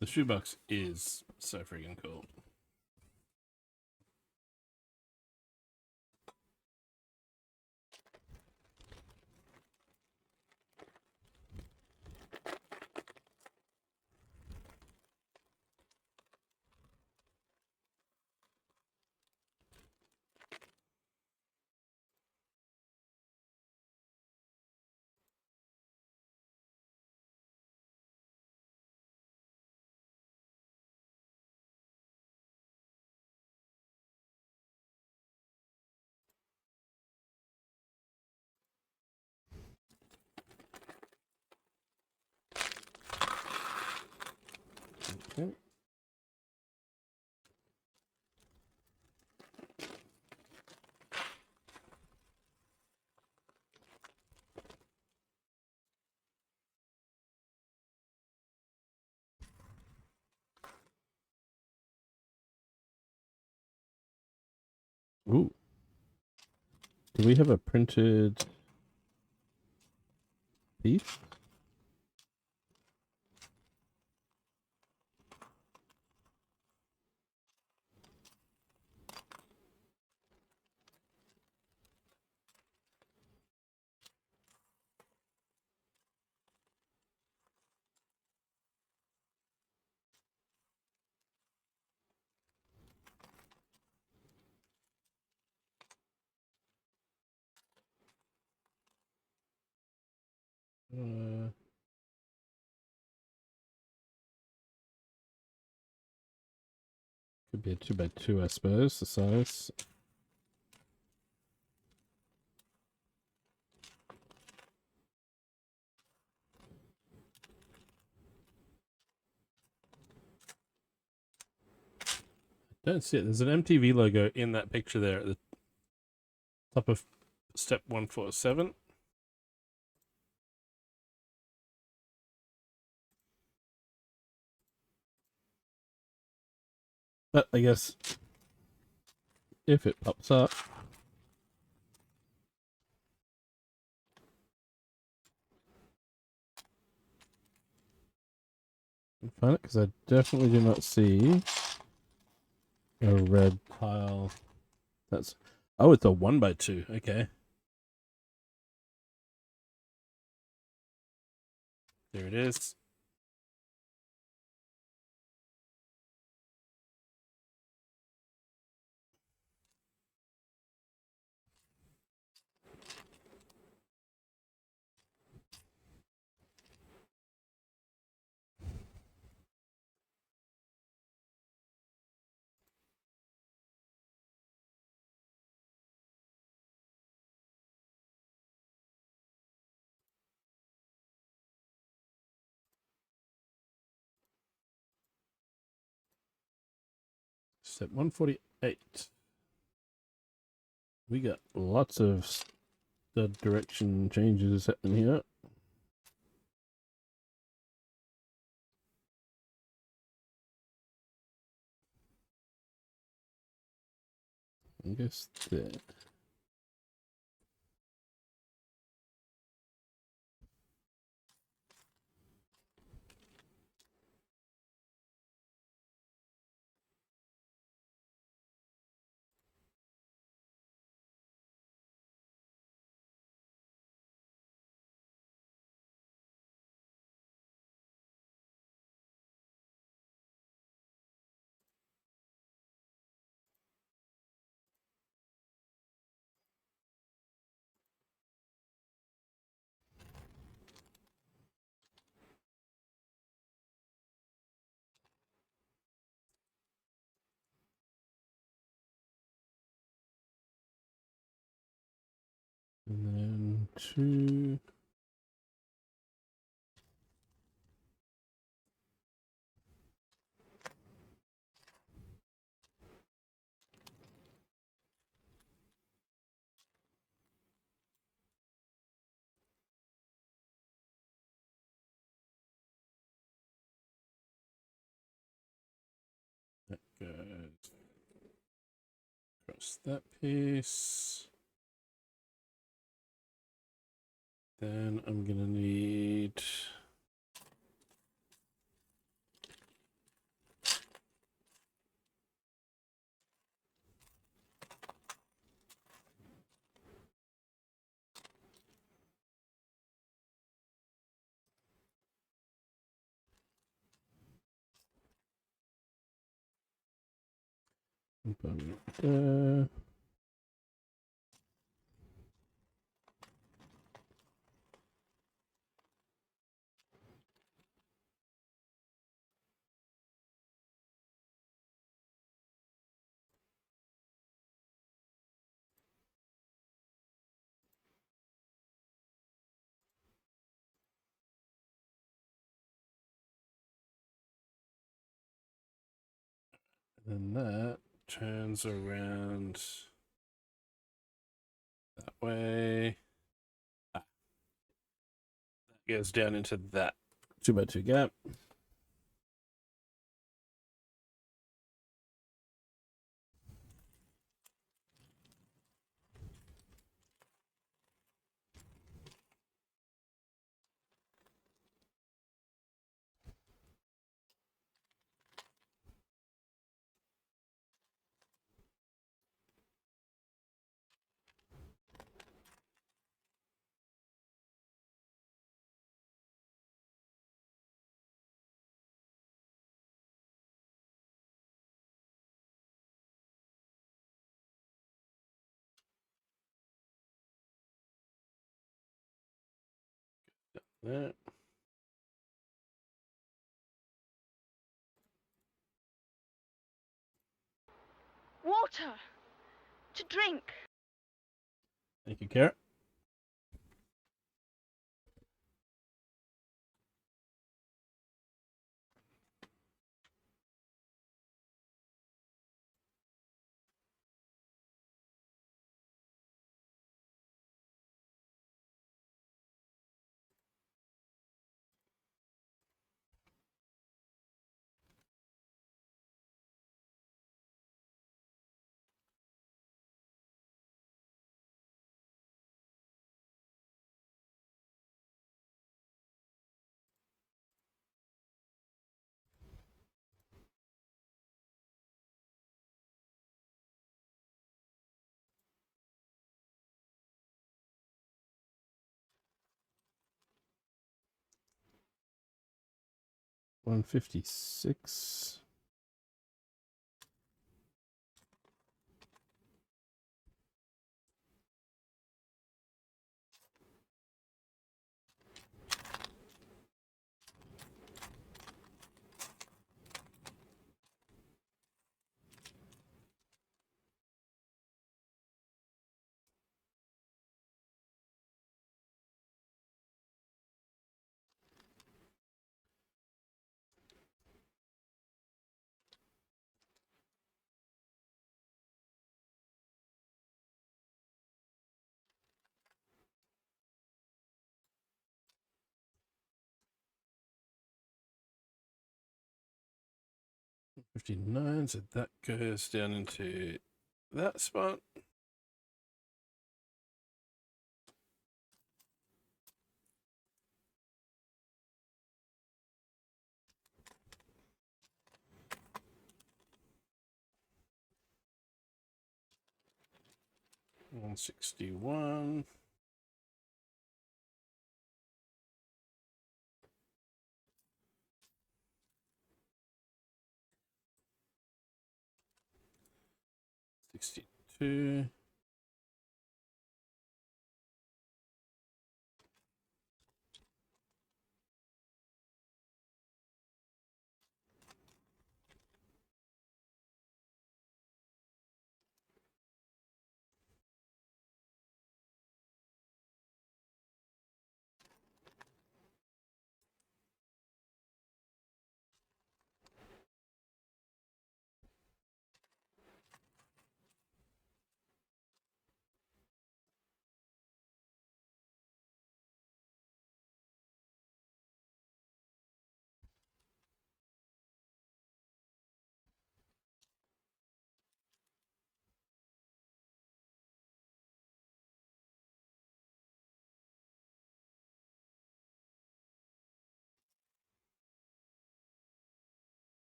The shoebox is so freaking cool. Okay. Ooh. Do we have a printed piece? Could be a 2x2, I suppose, the size. Don't see it. There's an MTV logo in that picture there at the top of step 147. But I guess if it pops up, I can find it because I definitely do not see a red tile. That's it's a 1x2. Okay. There it is. Step 148. We got lots of stud direction changes happening here. I guess there. And then 2. That goes across that piece. Then I'm gonna need there. And then that turns around that way. That goes down into that 2x2 gap. That. Water to drink. Thank you, Carrot. $156. 59, so that goes down into that spot. $161. $62.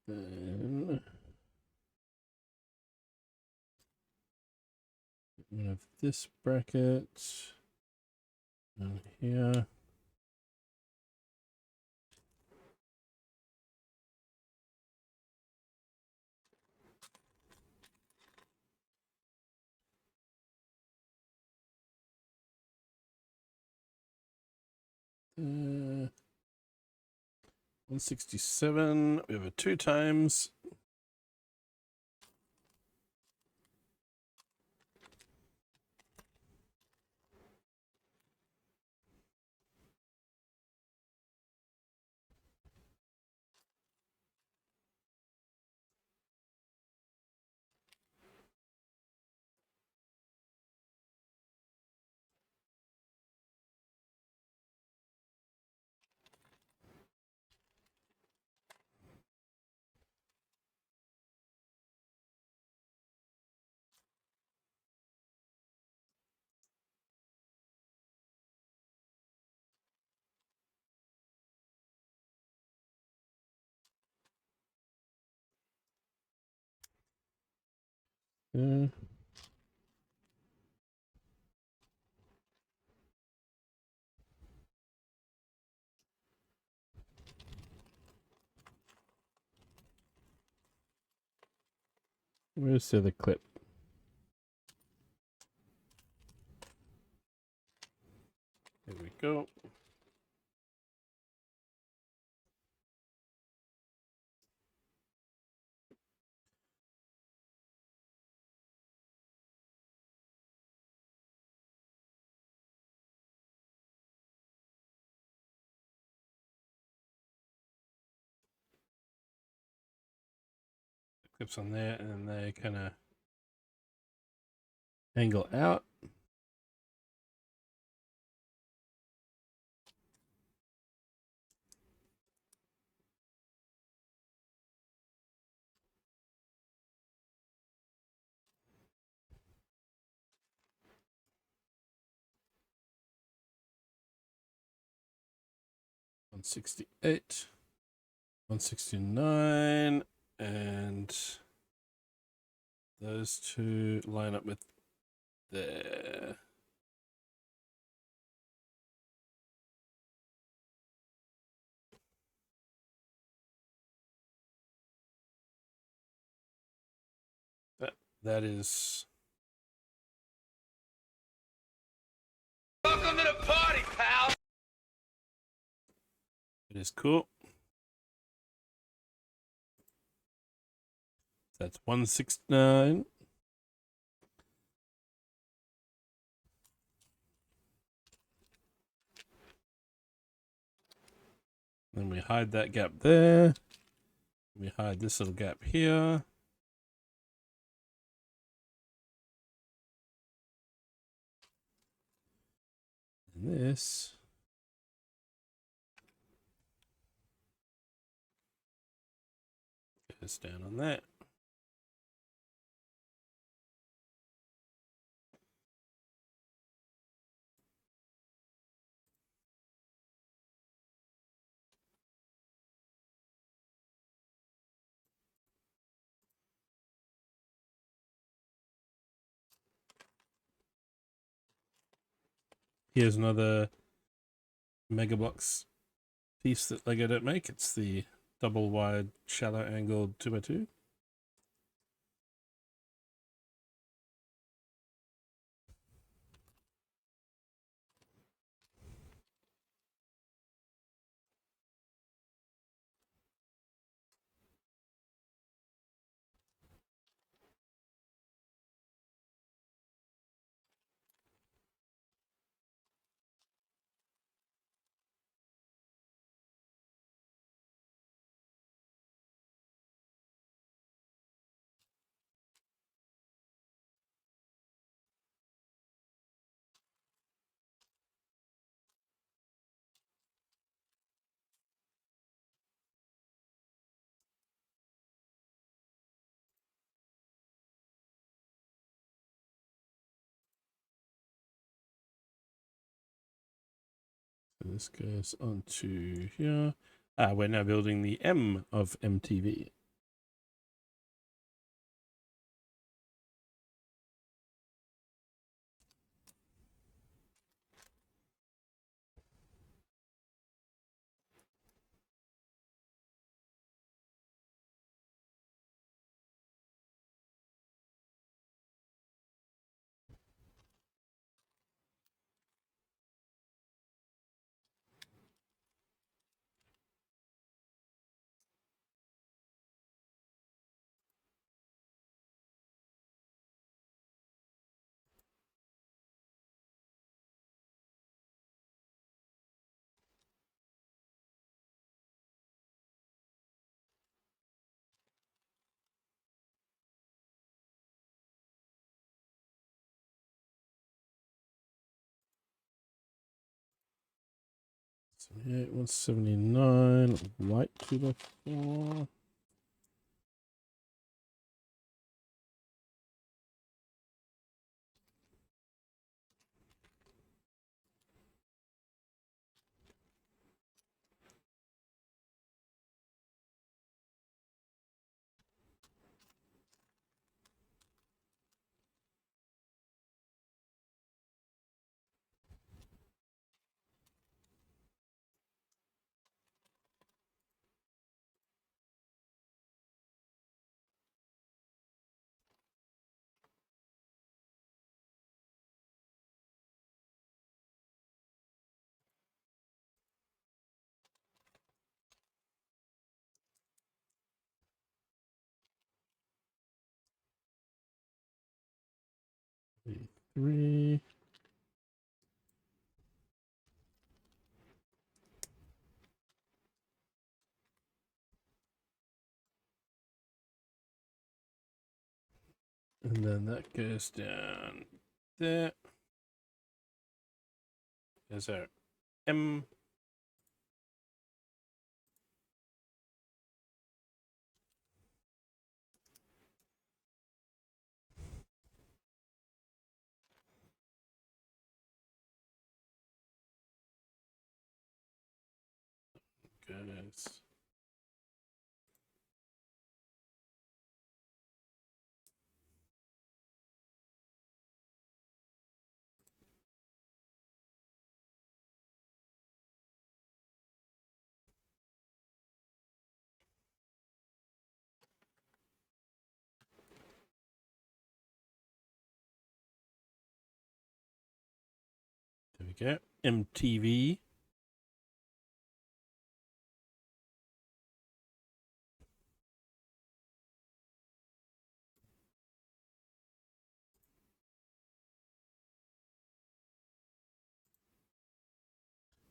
Then we have this bracket down here. Uh, 167. We have a 2 times. Where's the other clip? There we go. Clips on there, and they kind of angle out. $168, $169, and those two line up with there. That is. Welcome to the party, pal. It is cool. That's 169. Then we hide that gap there. We hide this little gap here. this. Goes down on that. Here's another Mega Box piece that Lego don't make. It's the double wide shallow angled 2x2. So this goes onto here. We're now building the M of MTV. So 179, white 2x4. Three. And then that goes down there. There's our M. Goes. There we go. MTV.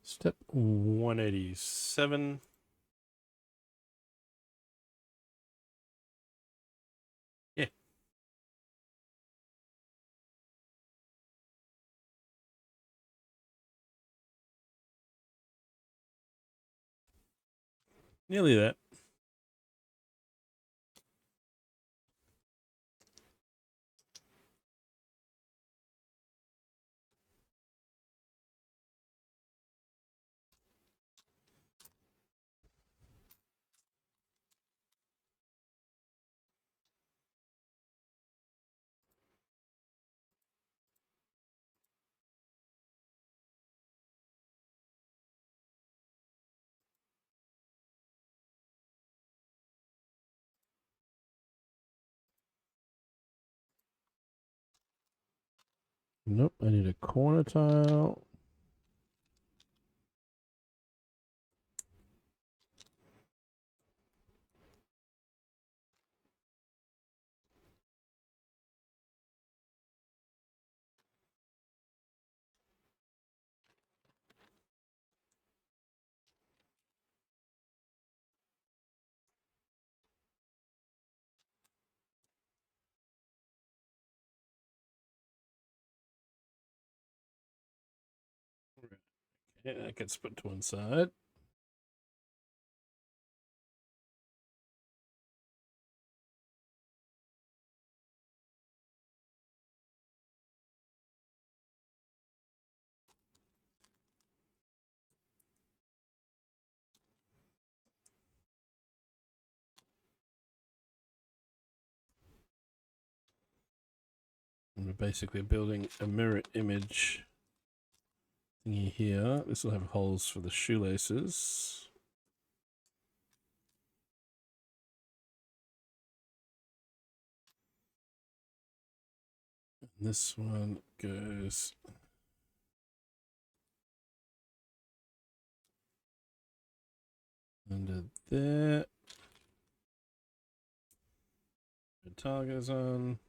Step 187. Yeah. Nearly there. Nope, I need a corner tile. Okay, that gets put to one side. And we're basically building a mirror image thingy here. This will have holes for the shoelaces. And this one goes under there. Red tile goes on.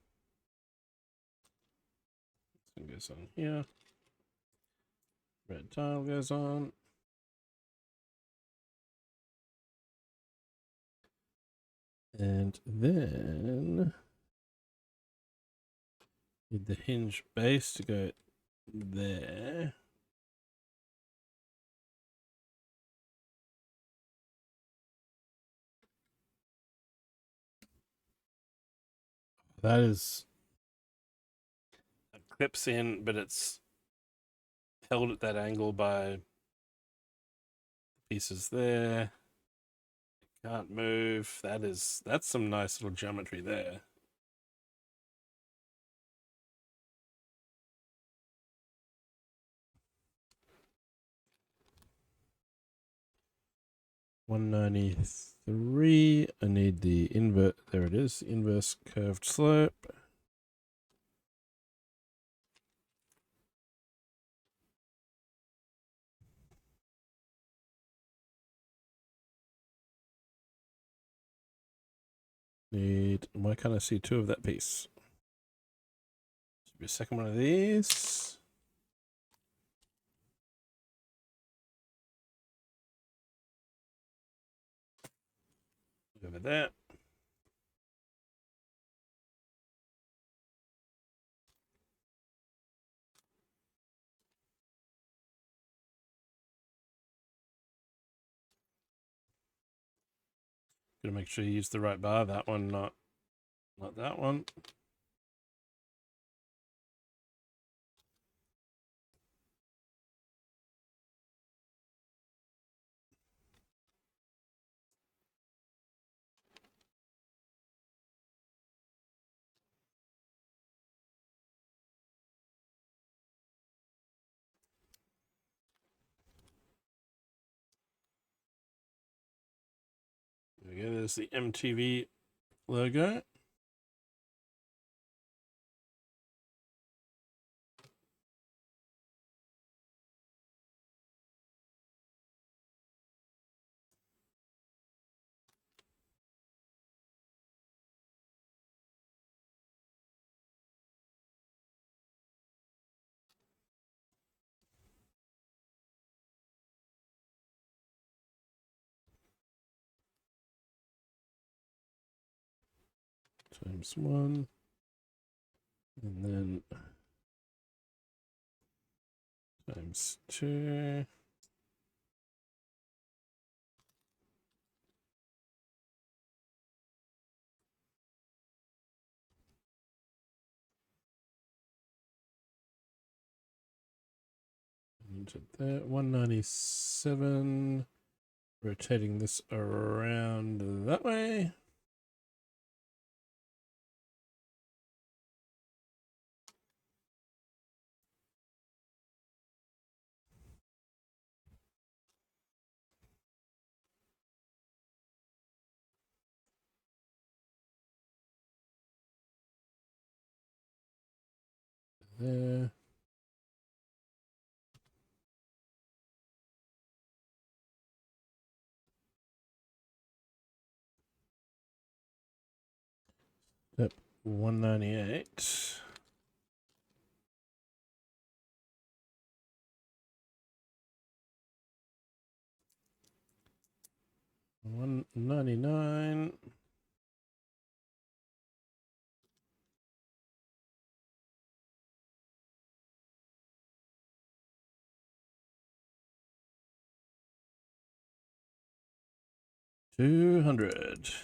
This one goes on here. Red tile goes on. And then need the hinge base to go there. That is, it clips in, but it's held at that angle by pieces there. Can't move. That's some nice little geometry there. $193. I need the invert. There it is. Inverse curved slope. Why can't I see two of that piece? Should be a second one of these. Over there. Gotta make sure you use the right bar. That one, not that one. There we go. There's the MTV logo. Times 1. And then times 2. onto there. 197. Rotating this around that way. There. Step 198. $199. $200.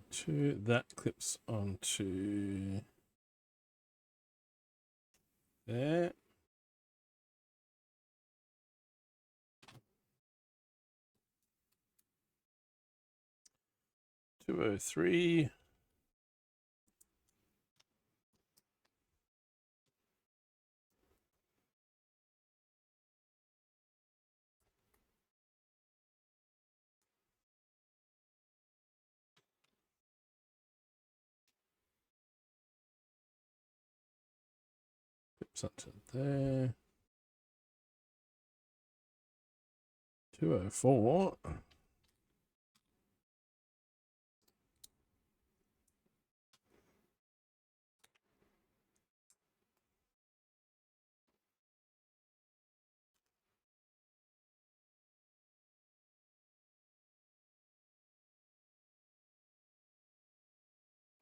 Two. That clips onto there. $203. Clips onto there. 204.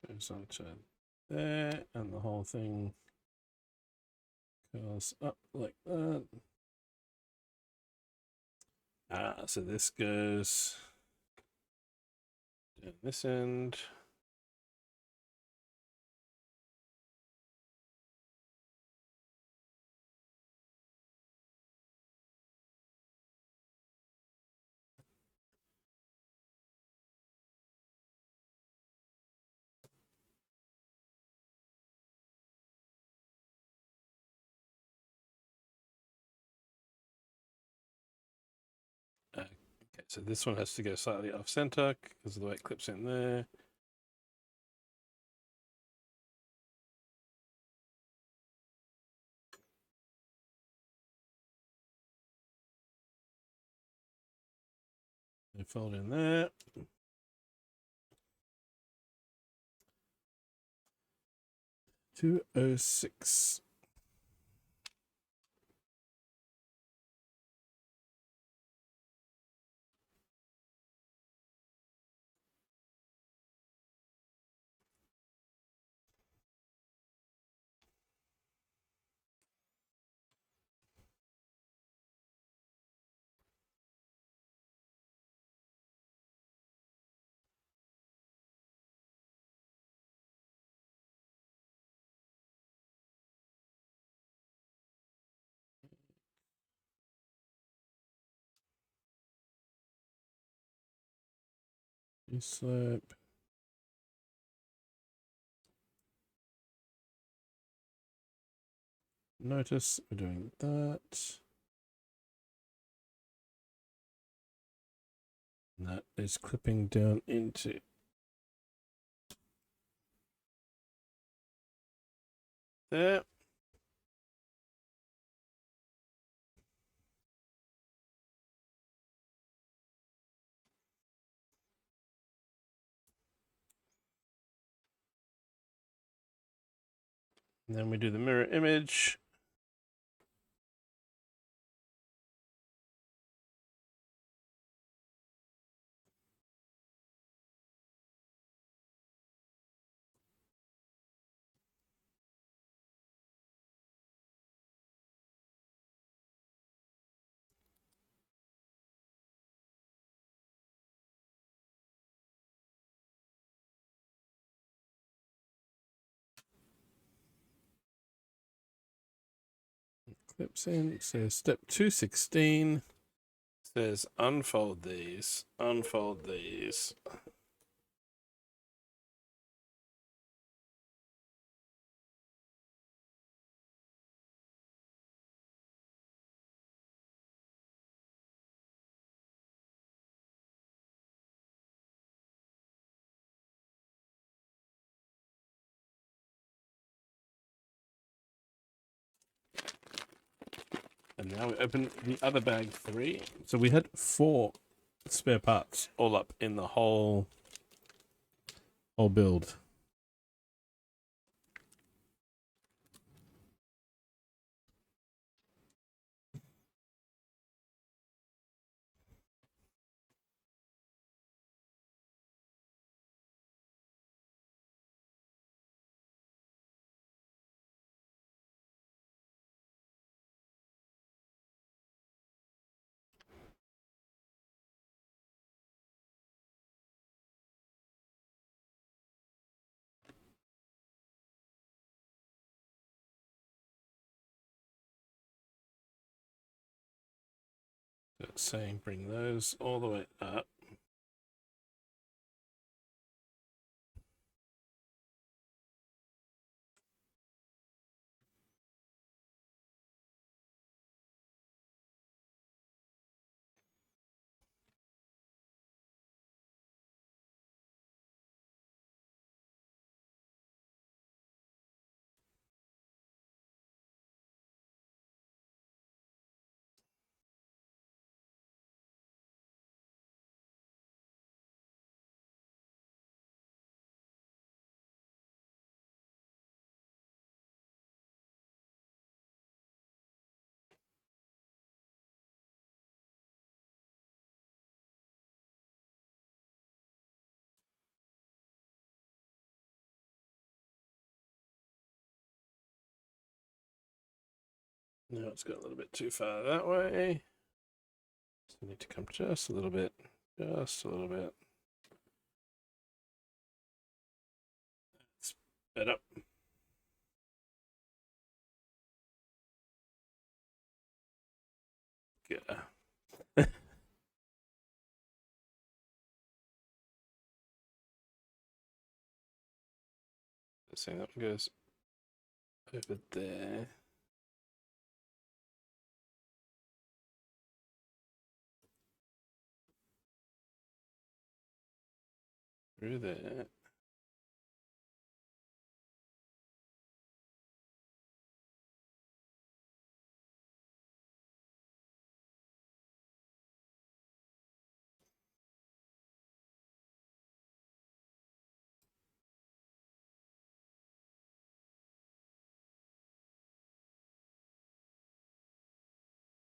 Goes onto there, and the whole thing goes up like that. So this goes down this end. Okay, so this one has to go slightly off center because of the way it clips in there. They fold in there. $206. Slip. Notice we're doing that. And that is clipping down into there. And then we do the mirror image. clips in. So step 216 says unfold these, unfold these. And now we open the other bag 3. So we had 4 spare parts all up in the whole build. So it's saying bring those all the way up. Now it's got a little bit too far that way. So we need to come just a little bit, just a little bit. Sped up. Yeah. So that one goes over there. Through there.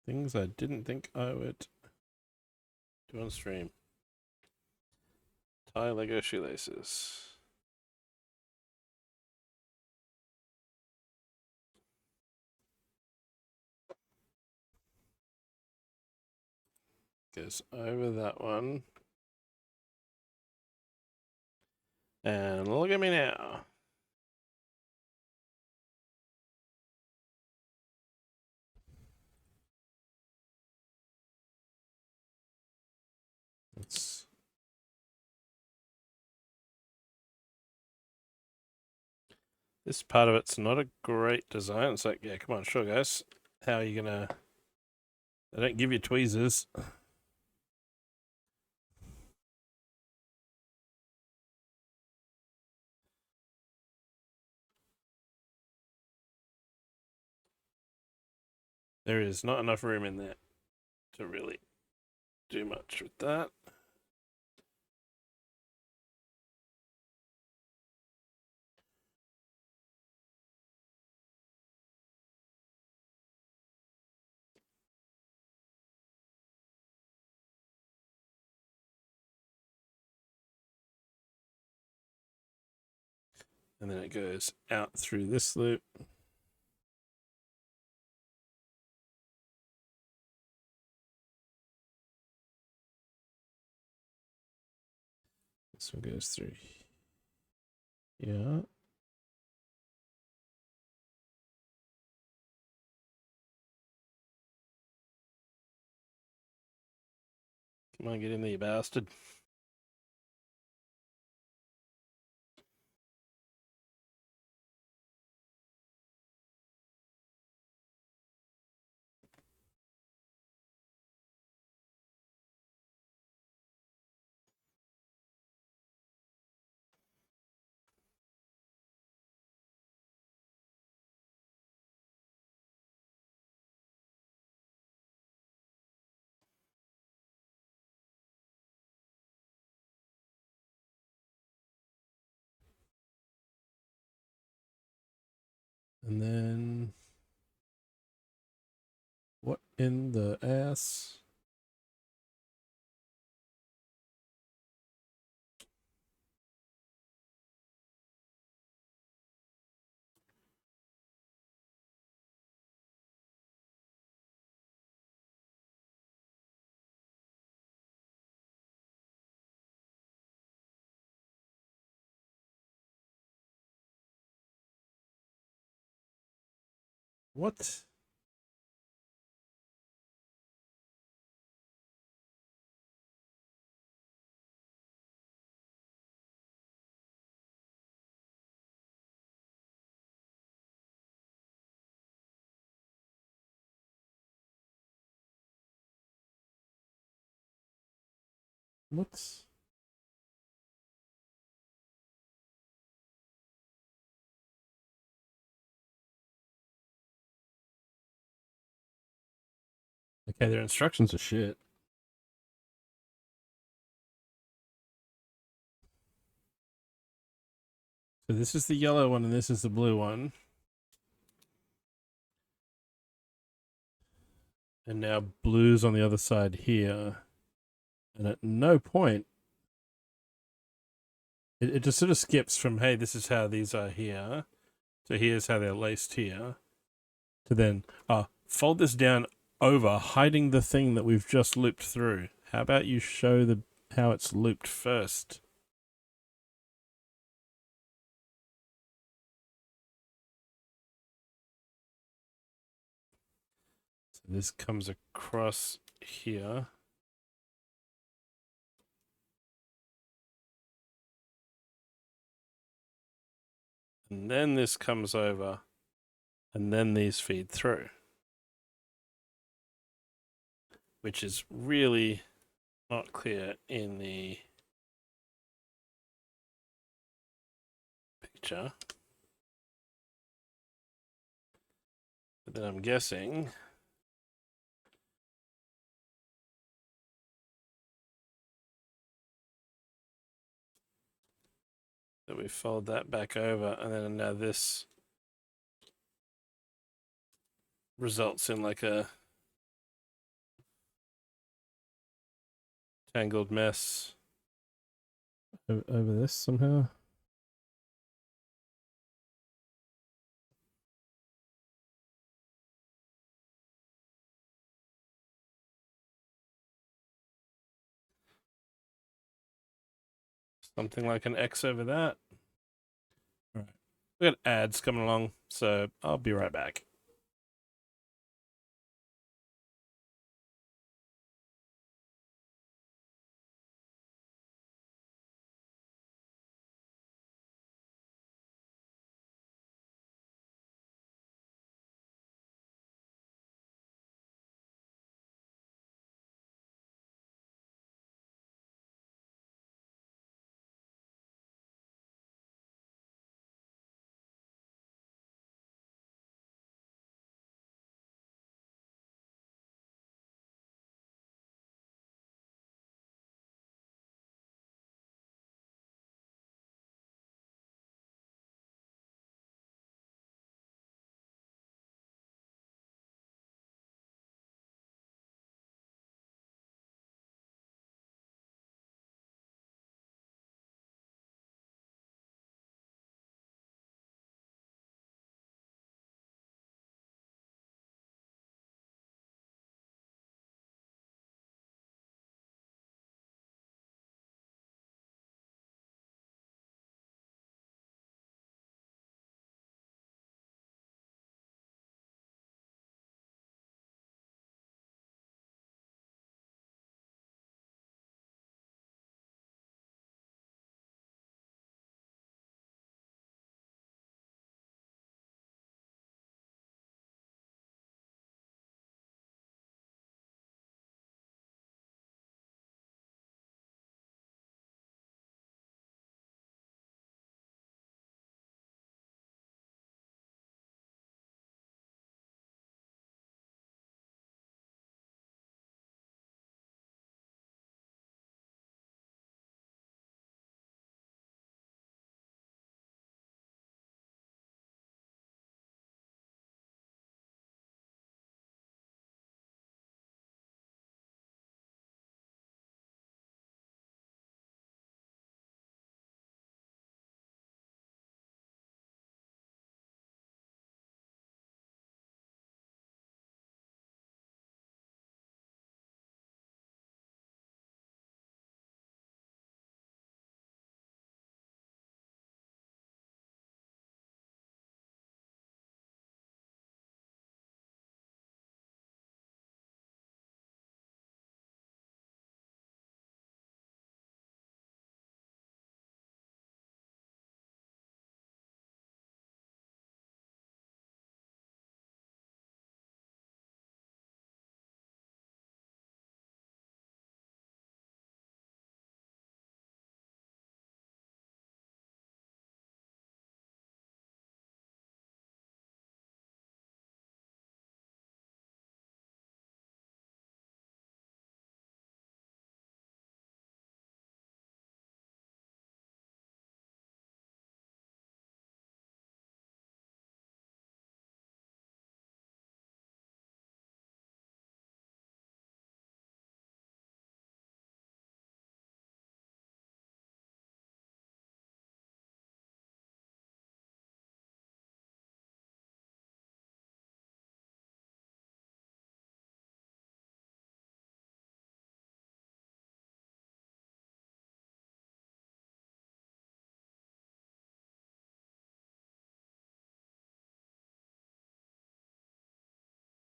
Things I didn't think I would do on stream. Tie Lego shoelaces. Goes over that one. And look at me now. It's this part of it's not a great design. It's like, yeah, come on, sure, guys. How are you gonna? They don't give you tweezers. There is not enough room in there to really do much with that. And then it goes out through this loop. This one goes through. Yeah. Come on, get in there, you bastard. And then, what in the ass? What? What? Okay, their instructions are shit. So this is the yellow one and this is the blue one. And now blue's on the other side here. And at no point, it just sort of skips from, hey, this is how these are here, to here's how they're laced here, to then, fold this down over, hiding the thing that we've just looped through. How about you show how it's looped first? So this comes across here. And then this comes over, and then these feed through. Which is really not clear in the picture. But then I'm guessing that we fold that back over, and then now this results in like a tangled mess over this somehow. Something like an X over that. All right. We got ads coming along, so I'll be right back.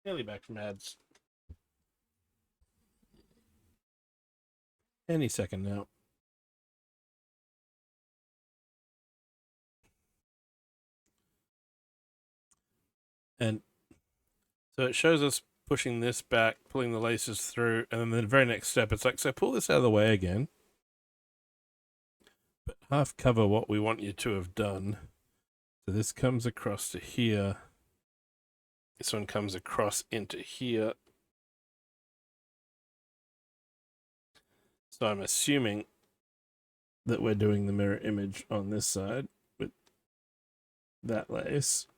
Nearly back from ads. Any second now. And so it shows us pushing this back, pulling the laces through, and then the very next step, it's like, so pull this out of the way again. But half cover what we want you to have done. So this comes across to here. This one comes across into here. So I'm assuming that we're doing the mirror image on this side with that lace.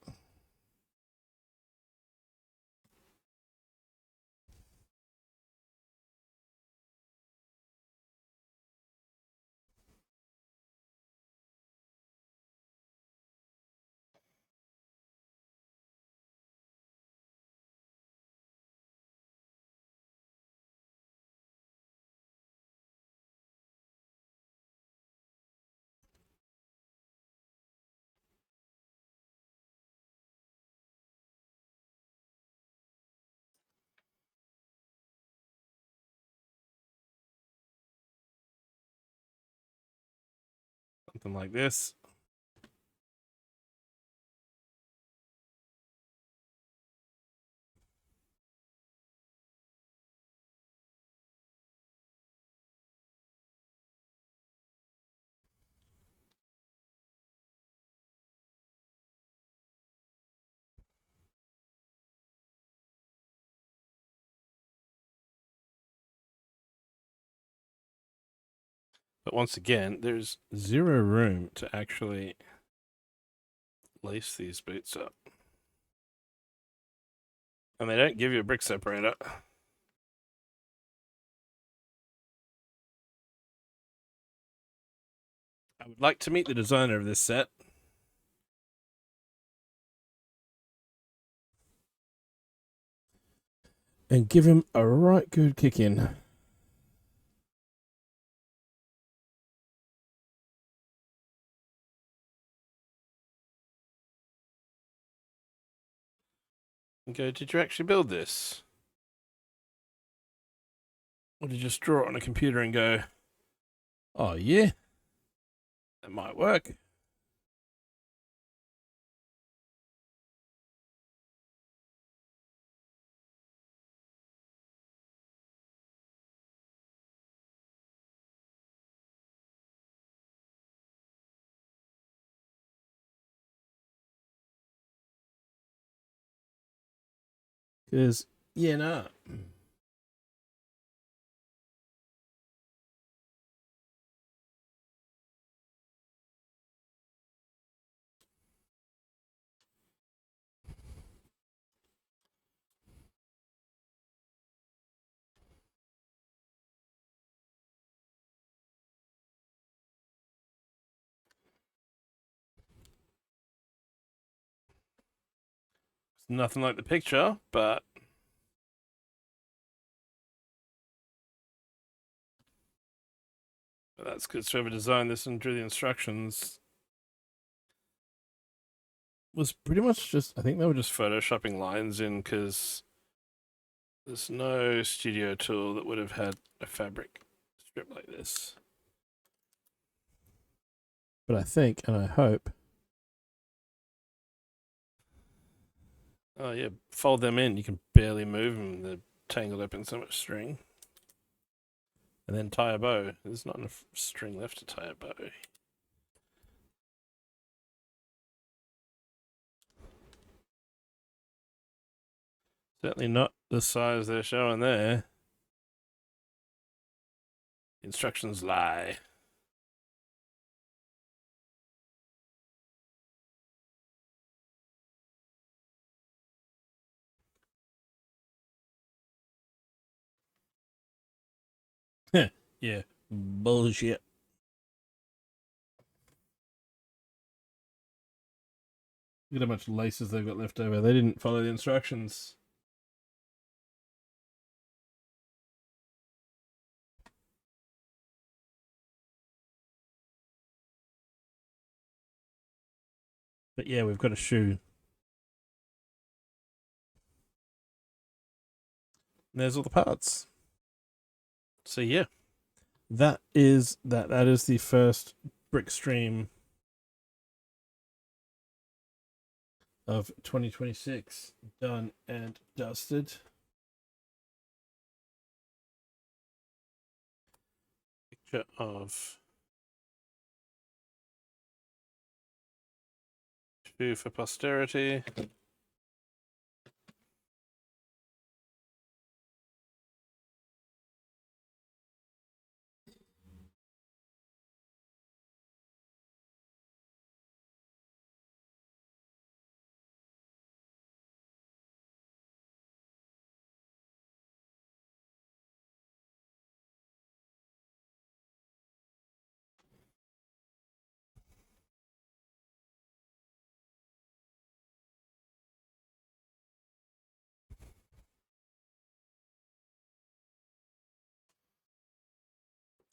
Something like this. But once again, there's zero room to actually lace these boots up. And they don't give you a brick separator. I would like to meet the designer of this set. And give him a right good kick in. And go, did you actually build this? Or did you just draw it on a computer and go, oh yeah, that might work. Because, yeah, no. It's nothing like the picture, but that's because whoever designed this and drew the instructions was pretty much just, I think they were just photoshopping lines in because there's no studio tool that would have had a fabric strip like this. But I think, and I hope, oh yeah, fold them in, you can barely move them, they're tangled up in so much string. And then tie a bow. There's not enough string left to tie a bow. Certainly not the size they're showing there. Instructions lie. Yeah, bullshit. Look at how much laces they've got left over. They didn't follow the instructions. But yeah, we've got a shoe. there's all the parts. So yeah, that is the first brick stream of 2026 done and dusted. Picture of shoe for posterity.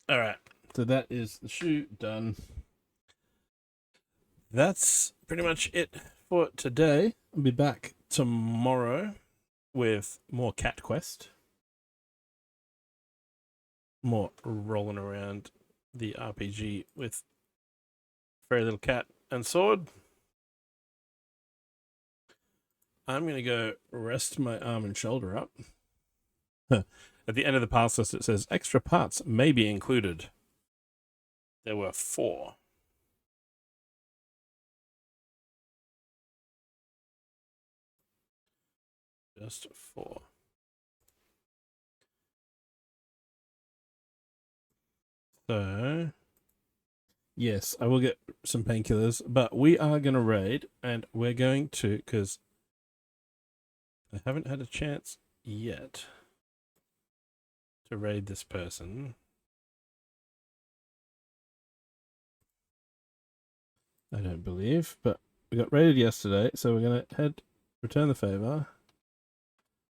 All right, so that is the shoe done. That's pretty much it for today. I'll be back tomorrow with more Cat Quest. More rolling around the RPG with very little cat and sword. I'm going to go rest my arm and shoulder up. At the end of the pass list, it says extra parts may be included. There were 4. Just 4. So, yes, I will get some painkillers, but we are going to raid, and we're going to, because I haven't had a chance yet to raid this person. I don't believe, but we got raided yesterday, so we're going to return the favor,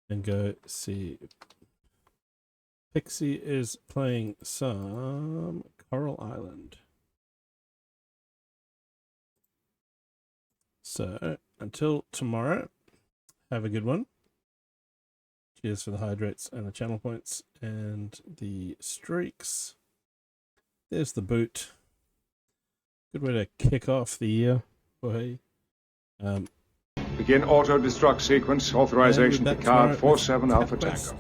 and go see. Pixie is playing some Coral Island. So, until tomorrow, have a good one. Cheers for the hydrates and the channel points and the streaks. There's the boot. Good way to kick off the year. Boy. Begin auto-destruct sequence. Authorization Picard 47 Alpha Tango.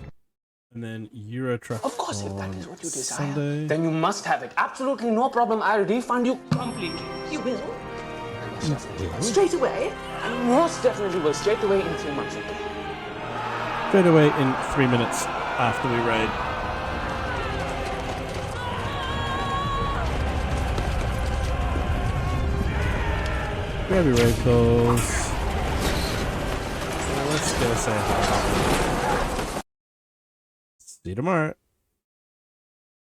And then Eurotruck. Of course, if that is what you desire, Sunday. then you must have it. Absolutely no problem. I'll refund you completely. You will? Straight away? I most definitely will. Straight away in 3 months. Straight away in 3 minutes after we raid. Grab your raid calls. Let's go say hi. See you tomorrow.